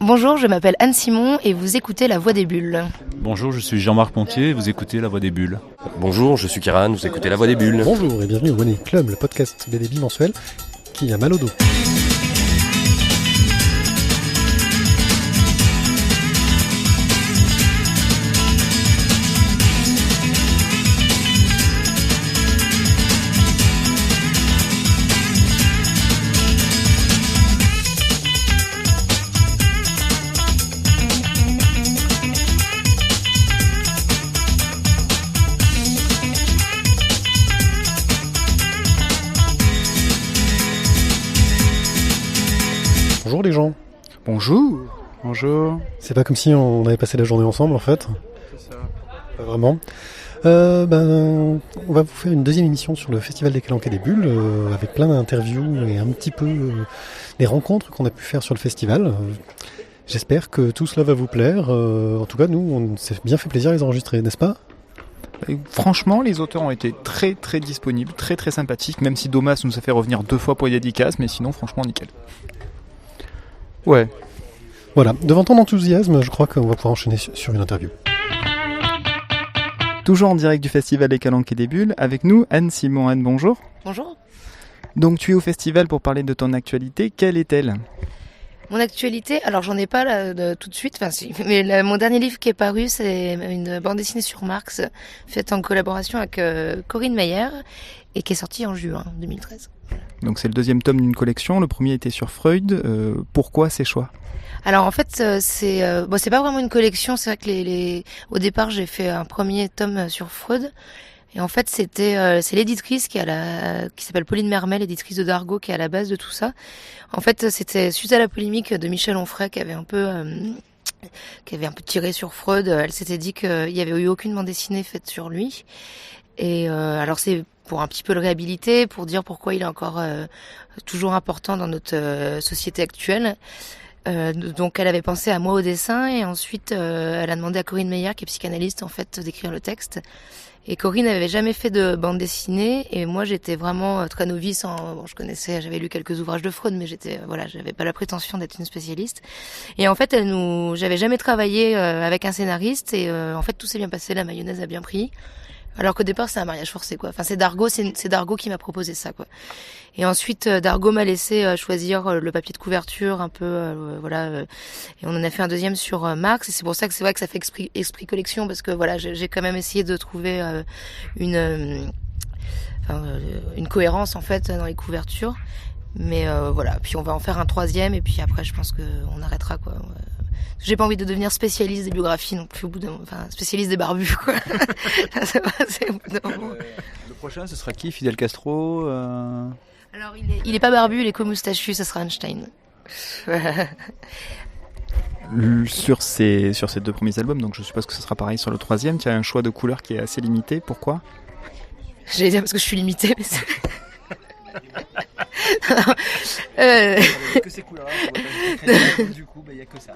Bonjour, je m'appelle Anne Simon et vous écoutez La Voix des Bulles. Bonjour, je suis Jean-Marc Pontier et vous écoutez La Voix des Bulles. Bonjour, je suis Kiran, vous écoutez La Voix des Bulles. Bonjour et bienvenue au One Club, le podcast BD bimensuel qui a mal au dos. Bonjour les gens. Bonjour. Bonjour. C'est pas comme si on avait passé la journée ensemble en fait. C'est ça. Pas vraiment. On va vous faire une deuxième émission sur le Festival des Calanques et des Bulles, avec plein d'interviews et un petit peu les rencontres qu'on a pu faire sur le festival. J'espère que tout cela va vous plaire. En tout cas, nous, on s'est bien fait plaisir à les enregistrer, n'est-ce pas ? Franchement, les auteurs ont été très très disponibles, très très sympathiques, même si Domas nous a fait revenir 2 fois pour les dédicaces, mais sinon, franchement, nickel. Ouais. Voilà, devant tant d'enthousiasme, je crois qu'on va pouvoir enchaîner sur une interview. Toujours en direct du Festival des Calanques et des Bulles, avec nous, Anne Simon. Anne, bonjour. Bonjour. Donc tu es au festival pour parler de ton actualité, quelle est-elle ? Mon actualité, alors j'en ai pas là, tout de suite, enfin si, mais mon dernier livre qui est paru, c'est une bande dessinée sur Marx, faite en collaboration avec Corinne Maillère, et qui est sortie en juin 2013. Donc c'est le 2e tome d'une collection, le premier était sur Freud, pourquoi ces choix ? Alors en fait c'est pas vraiment une collection, c'est vrai que au départ j'ai fait un premier tome sur Freud, et en fait c'est l'éditrice qui s'appelle Pauline Mermel, éditrice de Dargaud, qui est à la base de tout ça. En fait c'était suite à la polémique de Michel Onfray qui avait un peu tiré sur Freud. Elle s'était dit qu'il y avait eu aucune bande dessinée faite sur lui, et alors c'est pour un petit peu le réhabiliter, pour dire pourquoi il est encore toujours important dans notre société actuelle. Donc elle avait pensé à moi au dessin, et ensuite elle a demandé à Corinne Meyer, qui est psychanalyste en fait, d'écrire le texte. Et Corinne n'avait jamais fait de bande dessinée, et moi j'étais vraiment très novice. J'avais lu quelques ouvrages de Freud, mais j'avais pas la prétention d'être une spécialiste. Et en fait j'avais jamais travaillé avec un scénariste, et en fait tout s'est bien passé, la mayonnaise a bien pris. Alors qu'au départ, c'est un mariage forcé, quoi. Enfin, c'est Dargaud qui m'a proposé ça, quoi. Et ensuite, Dargaud m'a laissé choisir le papier de couverture, un peu, et on en a fait un deuxième sur Marx. Et c'est pour ça que c'est vrai que ça fait esprit collection, parce que voilà, j'ai quand même essayé de trouver une cohérence en fait dans les couvertures. Mais voilà. Puis on va en faire un 3e, et puis après, je pense qu'on arrêtera, quoi. J'ai pas envie de devenir spécialiste des biographies non plus, spécialiste des barbus, quoi. Le prochain, ce sera qui ? Fidel Castro Alors, il est pas barbu, il est co-moustachu, ça sera Einstein. Sur ces 2 premiers albums, donc je suppose que ce sera pareil sur le 3e, tu as un choix de couleurs qui est assez limité, pourquoi ? J'allais dire parce que je suis limitée, mais c'est... que ces couleurs-là, du coup, il y a que ça.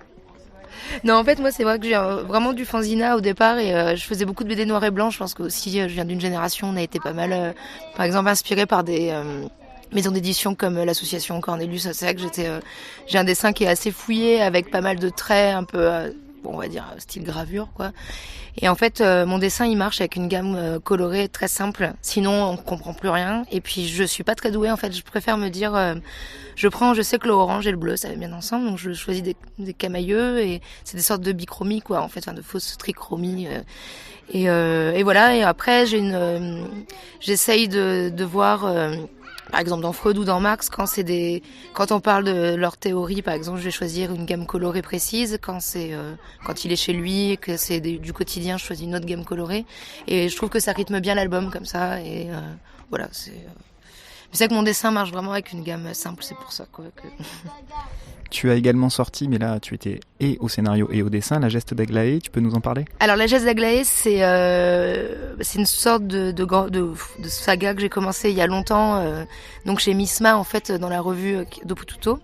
Non, en fait, moi, c'est vrai que j'ai vraiment du fanzina au départ, et je faisais beaucoup de BD noir et blanc. Je pense que aussi, je viens d'une génération, on a été pas mal, par exemple, inspiré par des maisons d'édition comme l'association Cornelius. C'est vrai que j'ai un dessin qui est assez fouillé, avec pas mal de traits, un peu, on va dire, style gravure, quoi. Et en fait, mon dessin, il marche avec une gamme colorée très simple. Sinon, on comprend plus rien. Et puis, je suis pas très douée, en fait. Je préfère me dire, je sais que l'orange et le bleu, ça va bien ensemble. Donc, je choisis des camailleux, et c'est des sortes de bichromies, quoi, en fait, de fausses trichromies. Et voilà. Et après, j'essaye de voir, par exemple dans Freud ou dans Marx, quand on parle de leur théorie, par exemple, je vais choisir une gamme colorée précise. Quand il est chez lui, que c'est du quotidien, je choisis une autre gamme colorée. Et je trouve que ça rythme bien l'album comme ça. Et voilà, c'est vrai que mon dessin marche vraiment avec une gamme simple, c'est pour ça, quoi. Tu as également sorti, mais là tu étais et au scénario et au dessin, La Geste d'Aglaé, tu peux nous en parler ? Alors La Geste d'Aglaé, c'est une sorte de saga que j'ai commencé il y a longtemps, donc chez Misma, en fait, dans la revue Dopututo,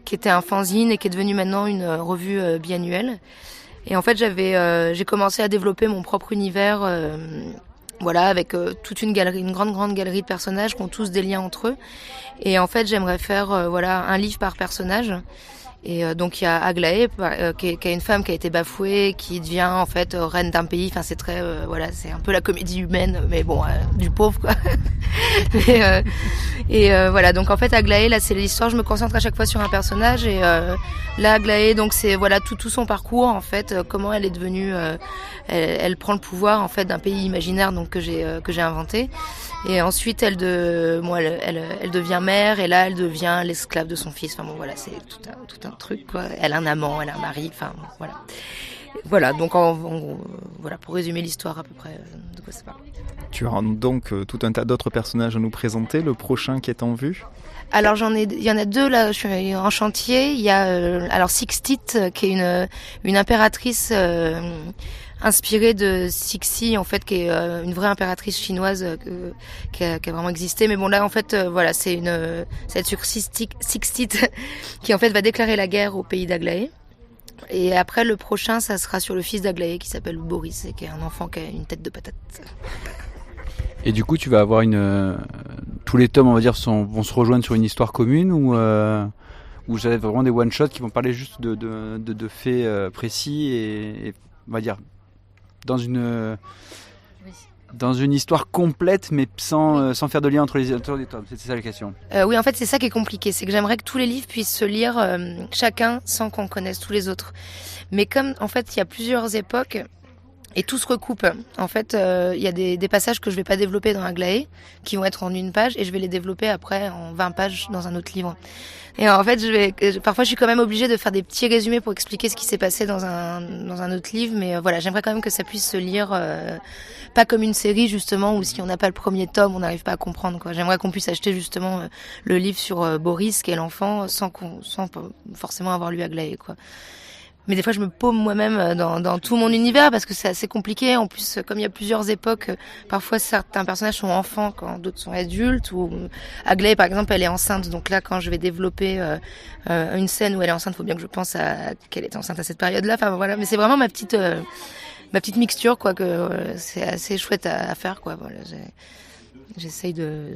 qui était un fanzine et qui est devenu maintenant une revue biannuelle. Et en fait j'ai commencé à développer mon propre univers, avec toute une grande galerie de personnages qui ont tous des liens entre eux. Et en fait, j'aimerais faire un livre par personnage. Et donc il y a Aglaé qui est une femme qui a été bafouée, qui devient en fait reine d'un pays. Enfin c'est très voilà, c'est un peu la comédie humaine, mais bon du pauvre quoi. Voilà, donc en fait Aglaé, là c'est l'histoire. Je me concentre à chaque fois sur un personnage et là Aglaé, donc c'est voilà tout son parcours en fait, comment elle est devenue, elle prend le pouvoir en fait d'un pays imaginaire donc que j'ai inventé. Et ensuite, elle devient mère, et là, elle devient l'esclave de son fils. Enfin bon, voilà, c'est tout un truc, quoi. Elle a un amant, elle a un mari, enfin bon, voilà. Voilà, donc voilà, pour résumer l'histoire à peu près de quoi ça parle. Tu as donc tout un tas d'autres personnages à nous présenter. Le prochain qui est en vue? Alors il y en a deux là, je suis en chantier. Il y a alors Sixtit qui est une impératrice inspirée de Cixi en fait, qui est une vraie impératrice chinoise qui a vraiment existé. Mais bon là en fait voilà, c'est sur Sixtit qui en fait va déclarer la guerre au pays d'Aglaé. Et après le prochain, ça sera sur le fils d'Aglaé qui s'appelle Boris et qui est un enfant qui a une tête de patate. Et du coup, tu vas avoir tous les tomes, on va dire, vont se rejoindre sur une histoire commune ou vous avez vraiment des one-shots qui vont parler juste de faits précis et on va dire dans une histoire complète mais sans faire de lien entre les tomes. C'est ça la question. Oui, en fait, c'est ça qui est compliqué. C'est que j'aimerais que tous les livres puissent se lire chacun sans qu'on connaisse tous les autres. Mais comme, en fait, il y a plusieurs époques et tout se recoupe. En fait, il y a des passages que je vais pas développer dans Aglaé, qui vont être en une page, et je vais les développer après en 20 pages dans un autre livre. Et en fait, parfois, je suis quand même obligée de faire des petits résumés pour expliquer ce qui s'est passé dans un autre livre. Mais voilà, j'aimerais quand même que ça puisse se lire, pas comme une série justement, où si on n'a pas le premier tome, on n'arrive pas à comprendre, quoi. J'aimerais qu'on puisse acheter justement le livre sur Boris, qui est l'enfant, sans forcément avoir lu Aglaé, quoi. Mais des fois, je me paume moi-même dans tout mon univers parce que c'est assez compliqué. En plus, comme il y a plusieurs époques, parfois certains personnages sont enfants quand d'autres sont adultes. Ou Aglaé, par exemple, elle est enceinte. Donc là, quand je vais développer une scène où elle est enceinte, il faut bien que je pense à qu'elle est enceinte à cette période-là. Enfin voilà, mais c'est vraiment ma petite mixture, quoi. Que c'est assez chouette à faire, quoi. Voilà, j'essaye de.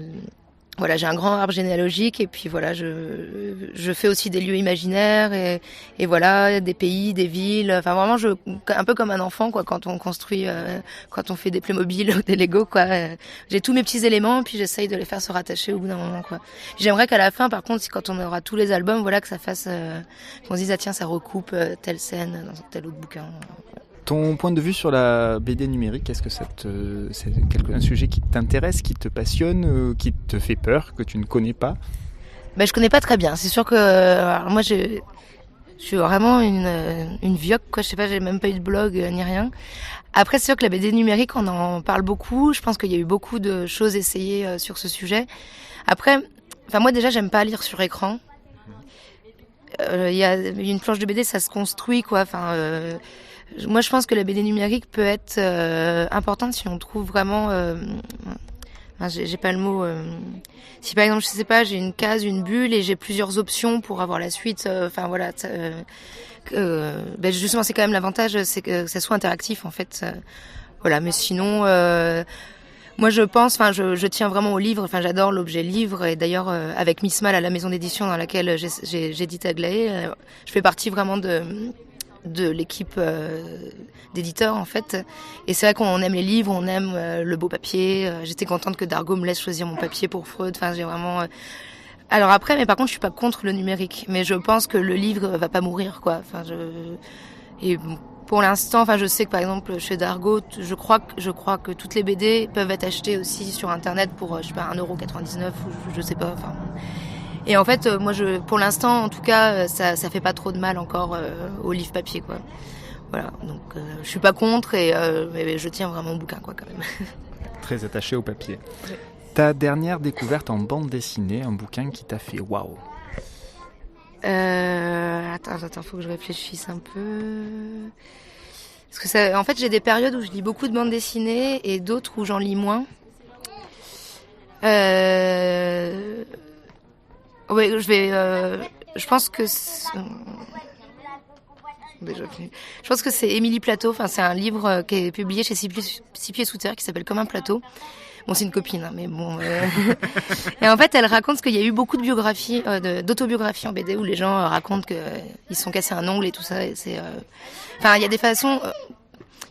Voilà, j'ai un grand arbre généalogique et puis voilà, je fais aussi des lieux imaginaires et voilà, des pays, des villes. Enfin vraiment, un peu comme un enfant, quoi, quand on construit, quand on fait des Playmobil ou des Lego, quoi. J'ai tous mes petits éléments puis j'essaye de les faire se rattacher au bout d'un moment, quoi. J'aimerais qu'à la fin, par contre, quand on aura tous les albums, voilà, que ça fasse, qu'on se dise ah tiens, ça recoupe telle scène dans tel autre bouquin. Ton point de vue sur la BD numérique, est-ce que c'est un sujet qui t'intéresse, qui te passionne, qui te fait peur, que tu ne connais pas? Je connais pas très bien. C'est sûr que alors moi je suis vraiment une vieille, quoi. Je sais pas, j'ai même pas eu de blog ni rien. Après, c'est sûr que la BD numérique, on en parle beaucoup. Je pense qu'il y a eu beaucoup de choses essayées sur ce sujet. Après, moi déjà, j'aime pas lire sur écran. Il y a une planche de BD, ça se construit, quoi. Moi, je pense que la BD numérique peut être importante si on trouve vraiment. J'ai pas le mot. Si par exemple, je sais pas, j'ai une case, une bulle et j'ai plusieurs options pour avoir la suite. Voilà. Justement, c'est quand même l'avantage, c'est que ça soit interactif, en fait. Voilà. Mais sinon, moi, je pense. Je tiens vraiment au livre. J'adore l'objet livre. Et d'ailleurs, avec Miss Mal à la maison d'édition dans laquelle j'édite Aglaé, je fais partie vraiment de l'équipe d'éditeurs, en fait. Et c'est vrai qu'on aime les livres, on aime le beau papier. J'étais contente que Dargaud me laisse choisir mon papier pour Freud. J'ai vraiment. Alors après, mais par contre, je suis pas contre le numérique. Mais je pense que le livre va pas mourir, quoi. Et pour l'instant, je sais que par exemple chez Dargaud, je crois que toutes les BD peuvent être achetées aussi sur Internet pour, je sais pas, 1,99€ ou je sais pas. Et en fait, moi, pour l'instant, en tout cas, ça fait pas trop de mal encore au livre papier, quoi. Voilà, donc je suis pas contre mais je tiens vraiment au bouquin, quoi, quand même. Très attaché au papier. Ouais. Ta dernière découverte en bande dessinée, un bouquin qui t'a fait waouh. Attends, faut que je réfléchisse un peu. Parce que en fait, j'ai des périodes où je lis beaucoup de bandes dessinées et d'autres où j'en lis moins. Oui, je pense que je pense que c'est Émilie Plateau. C'est un livre qui est publié chez Six Pieds Sous Terre qui s'appelle Comme un plateau. Bon, c'est une copine, hein, mais bon. Et en fait, elle raconte qu'il y a eu beaucoup de biographies, d'autobiographies en BD où les gens racontent qu'ils se sont cassés un ongle et tout ça. Et c'est, il y a des façons.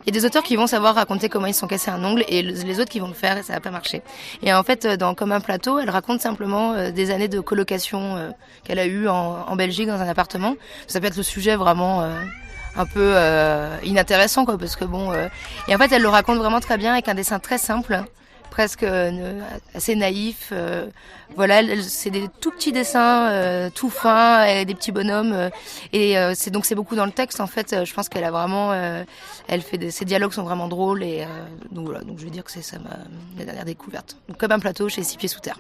Il y a des auteurs qui vont savoir raconter comment ils se sont cassés un ongle et les autres qui vont le faire et ça va pas marcher. Et en fait, dans Comme un plateau, elle raconte simplement des années de colocation qu'elle a eues en Belgique dans un appartement. Ça peut être le sujet vraiment un peu inintéressant, quoi, parce que bon. Et en fait, elle le raconte vraiment très bien avec un dessin très simple, presque assez naïf. Voilà, c'est des tout petits dessins, tout fins, avec des petits bonhommes. Et c'est beaucoup dans le texte, en fait. Je pense qu'elle a vraiment, ses dialogues sont vraiment drôles. Et donc voilà, donc je vais dire que c'est ça ma dernière découverte. Donc, Comme un plateau chez 6 Pieds Sous Terre.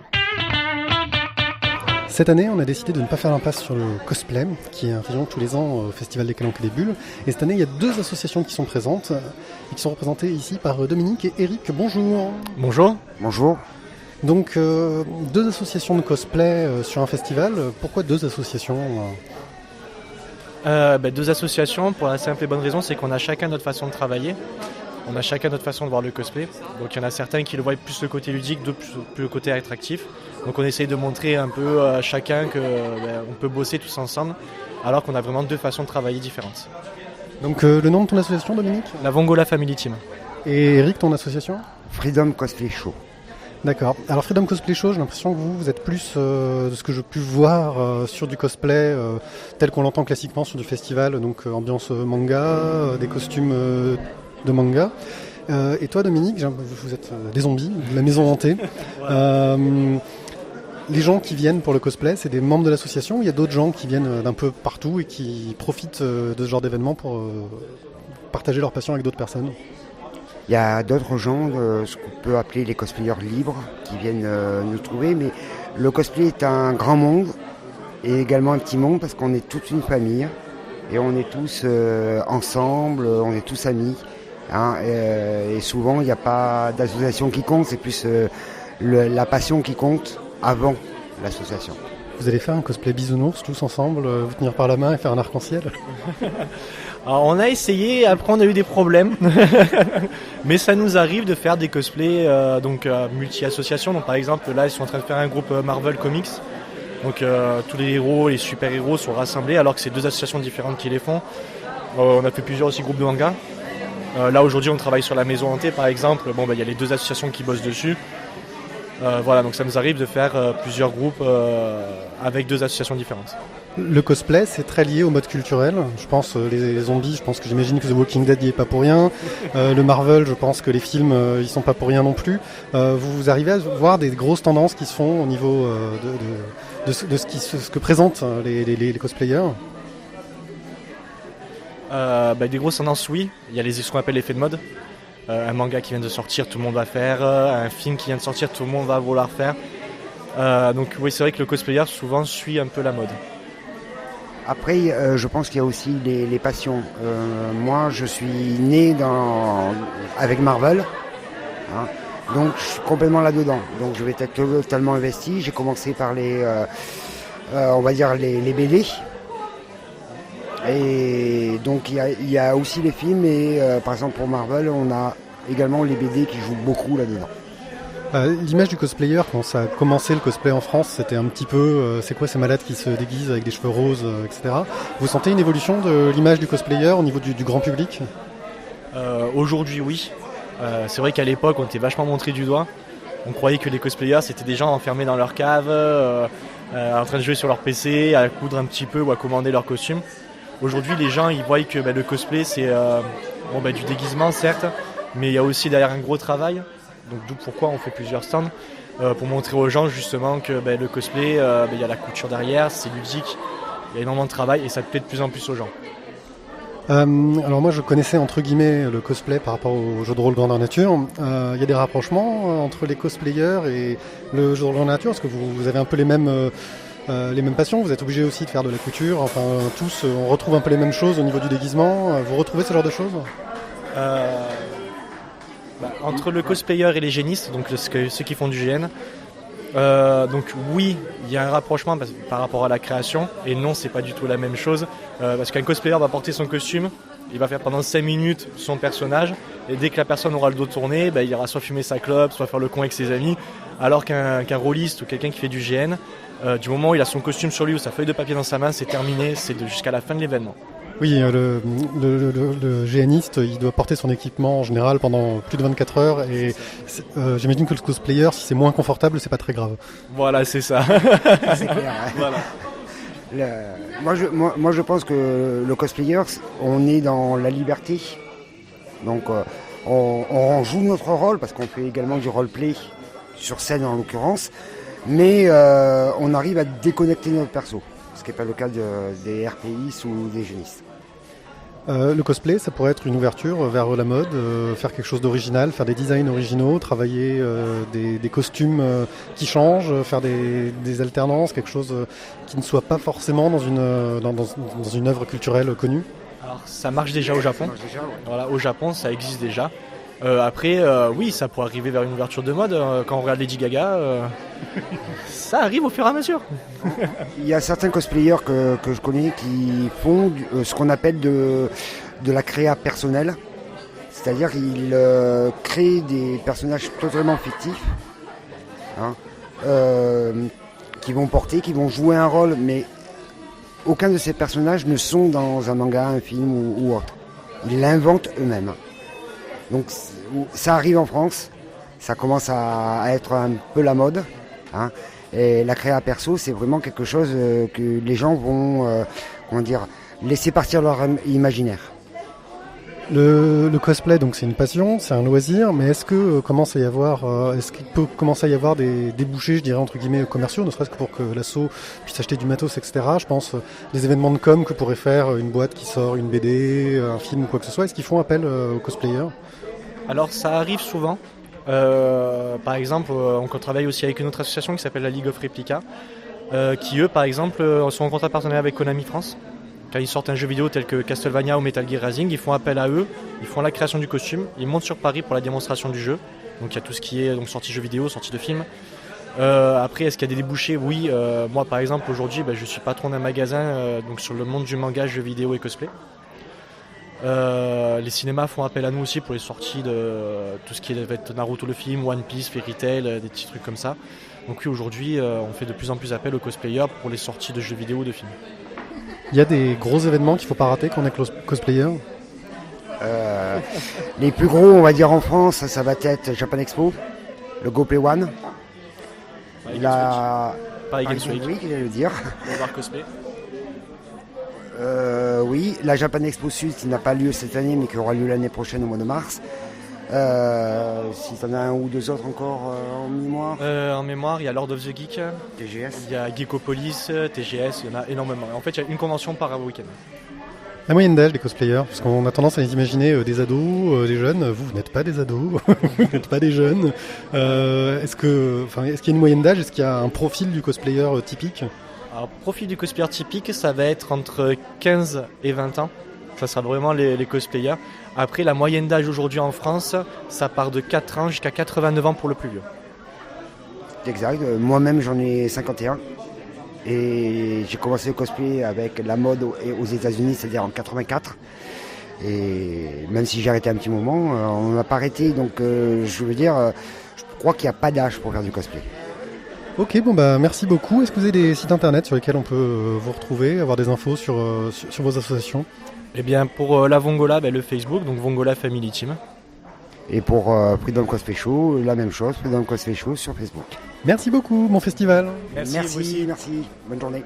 Cette année, on a décidé de ne pas faire l'impasse sur le cosplay, qui intervient tous les ans au Festival des Calanques et des Bulles. Et cette année, il y a 2 associations qui sont présentes et qui sont représentées ici par Dominique et Eric. Bonjour. Bonjour. Bonjour. Donc, 2 associations de cosplay sur un festival. Pourquoi 2 associations 2 associations, pour la simple et bonne raison, c'est qu'on a chacun notre façon de travailler. On a chacun notre façon de voir le cosplay. Donc il y en a certains qui le voient plus le côté ludique, d'autres plus le côté attractif. Donc on essaye de montrer un peu à chacun qu'on peut bosser tous ensemble, alors qu'on a vraiment 2 façons de travailler différentes. Donc le nom de ton association, Dominique ? La Vongola Family Team. Et Eric, ton association ? Freedom Cosplay Show. D'accord. Alors Freedom Cosplay Show, j'ai l'impression que vous êtes plus, de ce que je peux voir, sur du cosplay tel qu'on l'entend classiquement sur du festival, donc ambiance manga, des costumes de manga. Et toi, Dominique, vous êtes des zombies, de la maison hantée. Les gens qui viennent pour le cosplay, c'est des membres de l'association, ou il y a d'autres gens qui viennent d'un peu partout et qui profitent de ce genre d'événement pour partager leur passion avec d'autres personnes? Il y a d'autres gens, ce qu'on peut appeler les cosplayers libres, qui viennent nous trouver, mais le cosplay est un grand monde et également un petit monde parce qu'on est toute une famille et on est tous ensemble, on est tous amis. Hein, et souvent, il n'y a pas d'association qui compte, c'est plus la passion qui compte avant l'association. Vous allez faire un cosplay bisounours tous ensemble, vous tenir par la main et faire un arc-en-ciel? Alors on a essayé, après on a eu des problèmes, mais ça nous arrive de faire des cosplays multi-associations. Donc par exemple là ils sont en train de faire un groupe Marvel Comics, donc tous les héros, les super-héros sont rassemblés alors que c'est 2 associations différentes qui les font. On a fait plusieurs aussi groupes de manga. Là aujourd'hui on travaille sur la maison hantée par exemple, il y a les 2 associations qui bossent dessus. Voilà, donc ça nous arrive de faire plusieurs groupes avec 2 associations différentes. Le cosplay, c'est très lié au mode culturel. Je pense les zombies, j'imagine que The Walking Dead n'y est pas pour rien. Le Marvel, je pense que les films, ils sont pas pour rien non plus. Vous arrivez à voir des grosses tendances qui se font au niveau de ce que présentent les cosplayers? Des grosses tendances, oui. Il y a ce qu'on appelle l'effet de mode. Un manga qui vient de sortir, tout le monde va faire. Un film qui vient de sortir, tout le monde va vouloir faire. Donc oui, c'est vrai que le cosplayer souvent suit un peu la mode. Après, je pense qu'il y a aussi les passions. Moi, je suis né avec Marvel, hein, donc je suis complètement là-dedans. Donc je vais être totalement investi. J'ai commencé par les BD. Et donc il y a aussi les films et par exemple pour Marvel, on a également les BD qui jouent beaucoup là-dedans. L'image du cosplayer, quand ça a commencé le cosplay en France, c'était un petit peu c'est quoi ces malades qui se déguisent avec des cheveux roses, etc. Vous sentez une évolution de l'image du cosplayer au niveau du grand public? Aujourd'hui oui. C'est vrai qu'à l'époque on était vachement montré du doigt. On croyait que les cosplayers c'était des gens enfermés dans leur cave, en train de jouer sur leur PC, à coudre un petit peu ou à commander leur costume. Aujourd'hui les gens ils voient que le cosplay c'est du déguisement certes, mais il y a aussi derrière un gros travail. Donc d'où pourquoi on fait plusieurs stands pour montrer aux gens justement que le cosplay, il y a la couture derrière, c'est ludique, il y a énormément de travail et ça plaît de plus en plus aux gens. Alors moi je connaissais entre guillemets le cosplay par rapport au jeu de rôle grandeur nature. Il y a des rapprochements entre les cosplayers et le jeu de rôle grandeur nature, parce que vous avez un peu les mêmes passions, vous êtes obligés aussi de faire de la couture, enfin tous on retrouve un peu les mêmes choses au niveau du déguisement. Vous retrouvez ce genre de choses? Entre le cosplayer et les génistes, donc ceux qui font du GN, Donc oui, il y a un rapprochement par rapport à la création, et non, c'est pas du tout la même chose, parce qu'un cosplayer va porter son costume, il va faire pendant 5 minutes son personnage, et dès que la personne aura le dos tourné, il ira soit fumer sa clope, soit faire le con avec ses amis, alors qu'un rôliste ou quelqu'un qui fait du GN, du moment où il a son costume sur lui ou sa feuille de papier dans sa main, c'est terminé, c'est jusqu'à la fin de l'événement. Oui, le GNiste, il doit porter son équipement en général pendant plus de 24 heures et j'imagine que le cosplayer, si c'est moins confortable, c'est pas très grave. Voilà, c'est ça. C'est clair. Voilà. Moi, je pense que le cosplayer, on est dans la liberté. Donc, on joue notre rôle parce qu'on fait également du roleplay sur scène en l'occurrence, mais on arrive à déconnecter notre perso, ce qui n'est pas le cas des RPIs ou des génistes. Le cosplay, ça pourrait être une ouverture vers la mode, faire quelque chose d'original, faire des designs originaux, travailler des costumes qui changent, faire des alternances, quelque chose qui ne soit pas forcément dans une œuvre culturelle connue. Alors ça marche déjà au Japon. Voilà, au Japon, ça existe déjà. Après, oui, ça pourrait arriver vers une ouverture de mode. Quand on regarde Lady Gaga, ça arrive au fur et à mesure. Il y a certains cosplayers que je connais qui font ce qu'on appelle de la créa personnelle. C'est-à-dire qu'ils créent des personnages totalement fictifs, qui vont jouer un rôle, mais aucun de ces personnages ne sont dans un manga, un film ou autre. Ils l'inventent eux-mêmes. Donc ça arrive en France, ça commence à être un peu la mode. Et la créa perso, c'est vraiment quelque chose que les gens vont laisser partir leur imaginaire. Le cosplay, donc c'est une passion, c'est un loisir, mais est-ce qu'il peut commencer à y avoir des débouchés, je dirais entre guillemets commerciaux, ne serait-ce que pour que l'asso puisse acheter du matos, etc. Je pense des événements de com que pourrait faire une boîte qui sort une BD, un film ou quoi que ce soit. Est-ce qu'ils font appel aux cosplayers ? Alors ça arrive souvent. Par exemple, on travaille aussi avec une autre association qui s'appelle la League of Replica, qui eux par exemple sont en contrat partenariat avec Konami France. Quand ils sortent un jeu vidéo tel que Castlevania ou Metal Gear Rising, ils font appel à eux, ils font la création du costume, ils montent sur Paris pour la démonstration du jeu. Donc il y a tout ce qui est sortie jeu vidéo, sortie de film. Après, est-ce qu'il y a des débouchés ? Oui, moi par exemple aujourd'hui, je suis patron d'un magasin donc sur le monde du manga, jeux vidéo et cosplay. Les cinémas font appel à nous aussi pour les sorties de tout ce qui va être Naruto le film, One Piece, Fairy Tail, des petits trucs comme ça. Donc oui, aujourd'hui, on fait de plus en plus appel aux cosplayers pour les sorties de jeux vidéo ou de films. Il y a des gros événements qu'il ne faut pas rater quand on est cosplayer ? Les plus gros, on va dire en France, ça va être Japan Expo, le GoPlay One, Paris Games Week, il allait le dire. Le Bar Cosplay. Oui, la Japan Expo Sud qui n'a pas lieu cette année mais qui aura lieu l'année prochaine au mois de mars. Si tu en as un ou deux autres encore en mémoire. En mémoire, il y a Lord of the Geek, TGS. il y a Geekopolis, TGS, il y en a énormément. En fait, il y a une convention par week-end. La moyenne d'âge des cosplayers, parce qu'on a tendance à les imaginer des ados, des jeunes. Vous n'êtes pas des ados, vous n'êtes pas des jeunes. Est-ce qu'il y a une moyenne d'âge ? Est-ce qu'il y a un profil du cosplayer typique ? Alors, profil du cosplayer typique, ça va être entre 15 et 20 ans. Ça sera vraiment les cosplayers. Après, la moyenne d'âge aujourd'hui en France, ça part de 4 ans jusqu'à 89 ans pour le plus vieux. Exact. Moi-même, j'en ai 51. Et j'ai commencé le cosplay avec la mode aux États-Unis, c'est-à-dire en 84. Et même si j'ai arrêté un petit moment, on n'a pas arrêté. Donc, je veux dire, je crois qu'il n'y a pas d'âge pour faire du cosplay. Ok, merci beaucoup. Est-ce que vous avez des sites internet sur lesquels on peut vous retrouver, avoir des infos sur vos associations ? Eh bien, pour la Vongola, le Facebook, donc Vongola Family Team. Et pour Freedom Cosplay Show, la même chose, Freedom Cosplay Show sur Facebook. Merci beaucoup, bon festival. Merci. Bonne journée.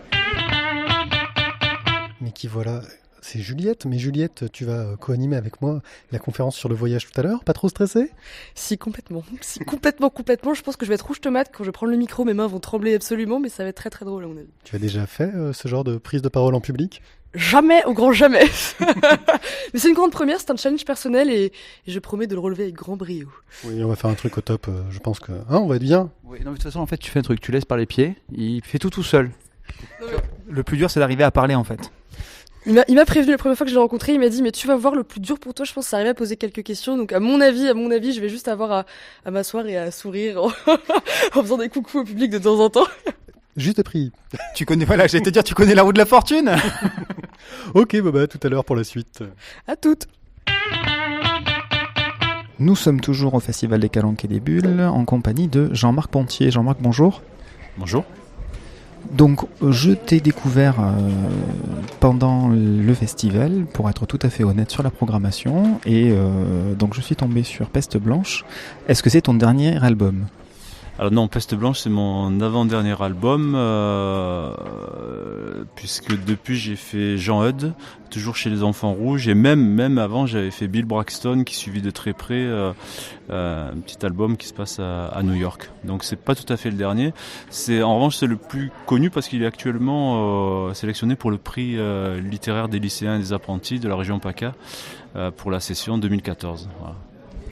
Mais qui voilà, c'est Juliette. Mais Juliette, tu vas co-animer avec moi la conférence sur le voyage tout à l'heure. Pas trop stressée ? Si, complètement. Complètement. Je pense que je vais être rouge tomate quand je vais prendre le micro. Mes mains vont trembler absolument, mais ça va être très très drôle à mon avis. Tu as déjà fait ce genre de prise de parole en public ? Jamais, au grand jamais. Mais c'est une grande première, c'est un challenge personnel et je promets de le relever avec grand brio. Oui, on va faire un truc au top, je pense que... on va être bien. Oui, non, mais de toute façon, en fait, tu fais un truc, tu laisses par les pieds, il fait tout seul. Le plus dur, c'est d'arriver à parler, en fait. Il m'a prévenu la première fois que je l'ai rencontré, il m'a dit mais tu vas voir, le plus dur pour toi je pense c'est d'arriver à poser quelques questions, donc à mon avis je vais juste avoir à m'asseoir et à sourire en faisant des coucous au public de temps en temps. Juste prix. Tu connais, voilà, j'allais te dire, tu connais la roue de la fortune. Ok, bah tout à l'heure pour la suite. À toutes. Nous sommes toujours au Festival des Calanques et des Bulles en compagnie de Jean-Marc Pontier. Jean-Marc, bonjour. Bonjour. Donc, je t'ai découvert pendant le festival, pour être tout à fait honnête sur la programmation, et donc je suis tombé sur Peste Blanche. Est-ce que c'est ton dernier album ? Alors non, Peste Blanche, c'est mon avant-dernier album, puisque depuis j'ai fait Jean Eudes, toujours chez les Enfants Rouges, et même avant j'avais fait Bill Braxton, qui suivit de très près un petit album qui se passe à New York. Donc c'est pas tout à fait le dernier. En revanche c'est le plus connu parce qu'il est actuellement sélectionné pour le prix littéraire des lycéens et des apprentis de la région PACA pour la session 2014. Voilà.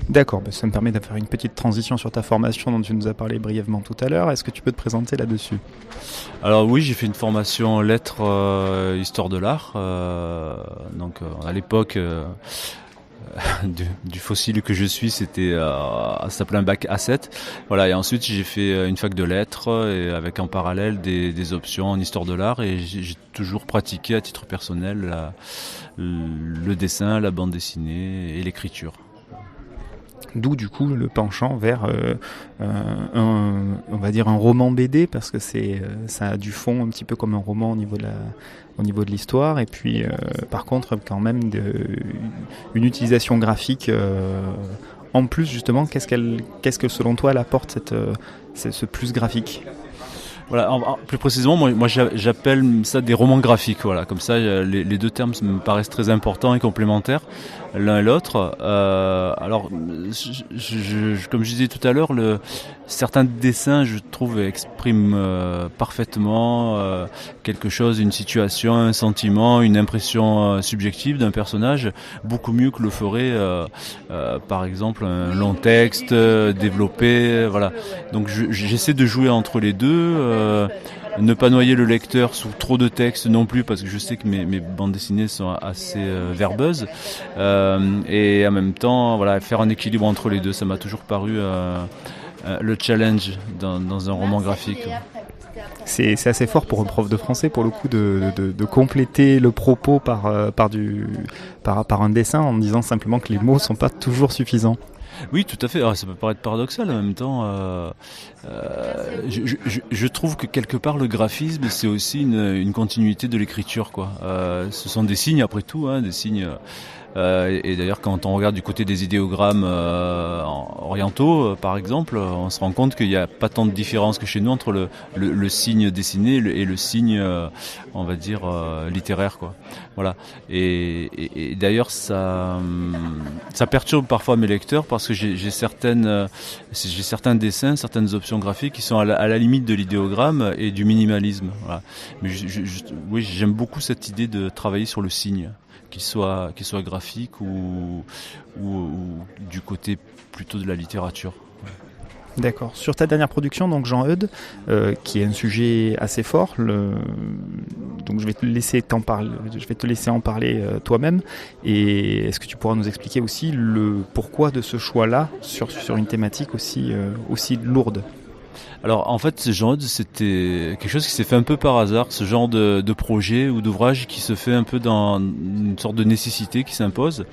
D'accord, ça me permet de faire une petite transition sur ta formation dont tu nous as parlé brièvement tout à l'heure. Est-ce que tu peux te présenter là-dessus ? Alors oui, j'ai fait une formation lettres histoire de l'art. Donc à l'époque du fossile que je suis, c'était ça s'appelait un bac A7. Voilà, et ensuite j'ai fait une fac de lettres et avec en parallèle des options en histoire de l'art, et j'ai toujours pratiqué à titre personnel le dessin, la bande dessinée et l'écriture. D'où du coup le penchant vers on va dire un roman BD, parce que ça a du fond un petit peu comme un roman au niveau de l'histoire, et puis par contre quand même une utilisation graphique en plus justement. Qu'est-ce que selon toi elle apporte ce plus graphique ? Voilà, plus précisément, moi j'appelle ça des romans graphiques. Voilà, comme ça, les deux termes me paraissent très importants et complémentaires l'un et l'autre. Alors, comme je disais tout à l'heure, certains dessins, je trouve, expriment parfaitement quelque chose, une situation, un sentiment, une impression subjective d'un personnage, beaucoup mieux que le ferait, par exemple, un long texte développé. Voilà. Donc, j'essaie de jouer entre les deux. Ne pas noyer le lecteur sous trop de texte non plus, parce que je sais que mes bandes dessinées sont assez verbeuses, et en même temps voilà, faire un équilibre entre les deux, ça m'a toujours paru le challenge dans un roman graphique. C'est assez fort pour un prof de français, pour le coup, de compléter le propos par un dessin, en disant simplement que les mots sont pas toujours suffisants. Oui, tout à fait. Alors, ça peut paraître paradoxal, en même temps, je trouve que quelque part le graphisme, c'est aussi une continuité de l'écriture, quoi. Ce sont des signes, après tout, des signes. Et d'ailleurs, quand on regarde du côté des idéogrammes orientaux, par exemple, on se rend compte qu'il n'y a pas tant de différence que chez nous entre le signe dessiné et le signe, on va dire, littéraire, quoi. Voilà. Et d'ailleurs, ça perturbe parfois mes lecteurs, parce que j'ai certains dessins, certaines options graphiques qui sont à la limite de l'idéogramme et du minimalisme. Voilà. Mais oui, j'aime beaucoup cette idée de travailler sur le signe, qu'il soit graphique ou du côté plutôt de la littérature. D'accord. Sur ta dernière production, donc Jean Eudes, qui est un sujet assez fort, donc je vais te laisser en parler toi-même. Et est-ce que tu pourras nous expliquer aussi le pourquoi de ce choix-là sur une thématique aussi lourde ? Alors en fait, Jean Eudes, c'était quelque chose qui s'est fait un peu par hasard, ce genre de projet ou d'ouvrage qui se fait un peu dans une sorte de nécessité qui s'impose,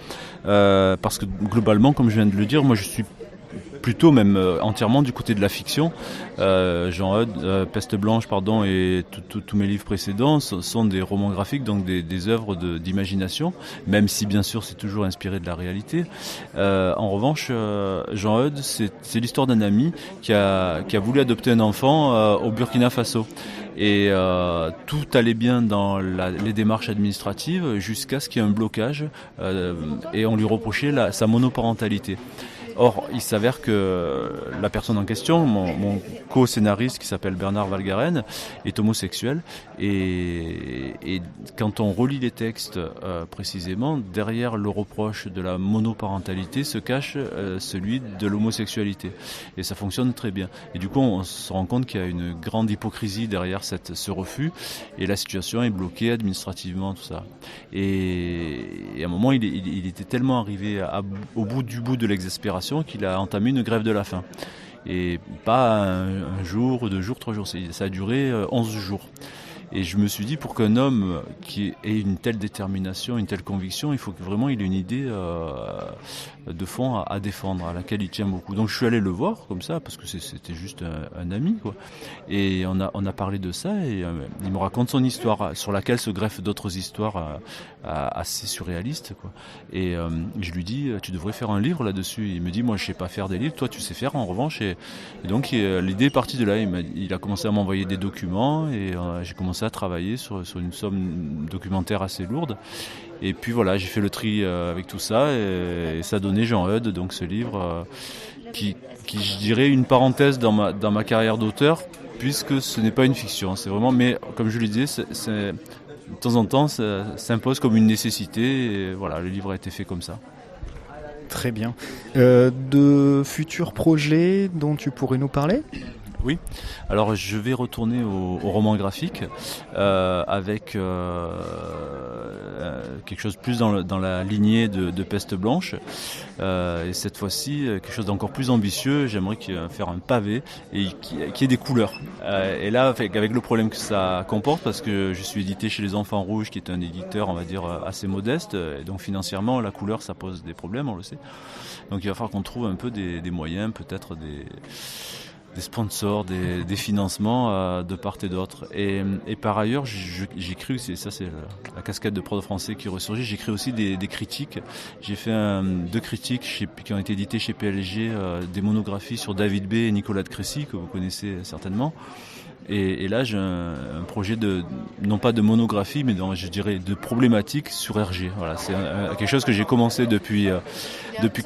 parce que globalement, comme je viens de le dire, moi je suis plutôt même entièrement du côté de la fiction. Jean Eudes, Peste Blanche, et tous mes livres précédents sont des romans graphiques, donc des œuvres d'imagination, même si bien sûr c'est toujours inspiré de la réalité. En revanche, Jean Eudes, c'est l'histoire d'un ami qui a voulu adopter un enfant au Burkina Faso. Et tout allait bien dans les démarches administratives jusqu'à ce qu'il y ait un blocage, et on lui reprochait sa monoparentalité. Or, il s'avère que la personne en question, mon co-scénariste qui s'appelle Bernard Valgaren, est homosexuel. Et quand on relit les textes précisément, derrière le reproche de la monoparentalité se cache celui de l'homosexualité. Et ça fonctionne très bien. Et du coup, on se rend compte qu'il y a une grande hypocrisie derrière ce refus. Et la situation est bloquée administrativement, tout ça. Et à un moment, il était tellement arrivé au bout de l'exaspération qu'il a entamé une grève de la faim. Et pas un jour, 2 jours, 3 jours. Ça a duré 11 jours. Et je me suis dit, pour qu'un homme qui ait une telle détermination, une telle conviction, il faut que vraiment il ait une idée de fond à défendre, à laquelle il tient beaucoup. Donc je suis allé le voir comme ça, parce que c'était juste un ami, quoi. Et on a parlé de ça, et il me raconte son histoire, sur laquelle se greffent d'autres histoires assez surréalistes, quoi. Et je lui dis, tu devrais faire un livre là-dessus. Il me dit, moi je sais pas faire des livres, toi tu sais faire en revanche. Et donc l'idée est partie de là. Il a commencé à m'envoyer des documents, et j'ai commencé à travailler sur une somme documentaire assez lourde. Et puis voilà, j'ai fait le tri avec tout ça, et ça a donné Jean Eudes, donc ce livre qui je dirais une parenthèse dans ma carrière d'auteur, puisque ce n'est pas une fiction, c'est vraiment, mais comme je le disais, de temps en temps ça s'impose comme une nécessité, et voilà, le livre a été fait comme ça. Très bien. De futurs projets dont tu pourrais nous parler ? Oui, alors je vais retourner au roman graphique avec quelque chose plus dans la lignée de Peste Blanche, et cette fois-ci quelque chose d'encore plus ambitieux. J'aimerais faire un pavé et qui ait des couleurs, et là avec le problème que ça comporte, parce que je suis édité chez Les Enfants Rouges, qui est un éditeur, on va dire, assez modeste, et donc financièrement la couleur ça pose des problèmes, on le sait. Donc il va falloir qu'on trouve un peu des moyens, peut-être des sponsors, des financements de part et d'autre. Et par ailleurs, j'écris, c'est la casquette de prof de français qui ressurgit, j'écris aussi des critiques. J'ai fait 2 critiques qui ont été éditées chez PLG, des monographies sur David B et Nicolas de Crécy, que vous connaissez certainement. Et là, j'ai un projet non pas de monographie, mais je dirais de problématique sur Hergé. Voilà, c'est quelque chose que j'ai commencé depuis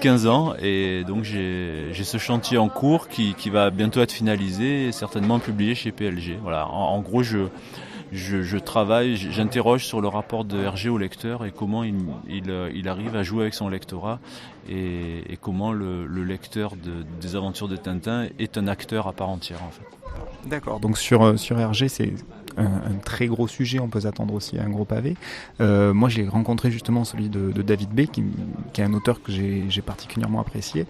15 ans, et donc j'ai ce chantier en cours qui va bientôt être finalisé et certainement publié chez PLG. Voilà, en gros, je travaille, j'interroge sur le rapport de Hergé au lecteur, et comment il arrive à jouer avec son lectorat, et comment le lecteur des aventures de Tintin est un acteur à part entière, en fait. D'accord, donc sur Hergé, c'est un très gros sujet, on peut s'attendre aussi à un gros pavé. Moi, j'ai rencontré justement celui de David B, qui est un auteur que j'ai particulièrement apprécié.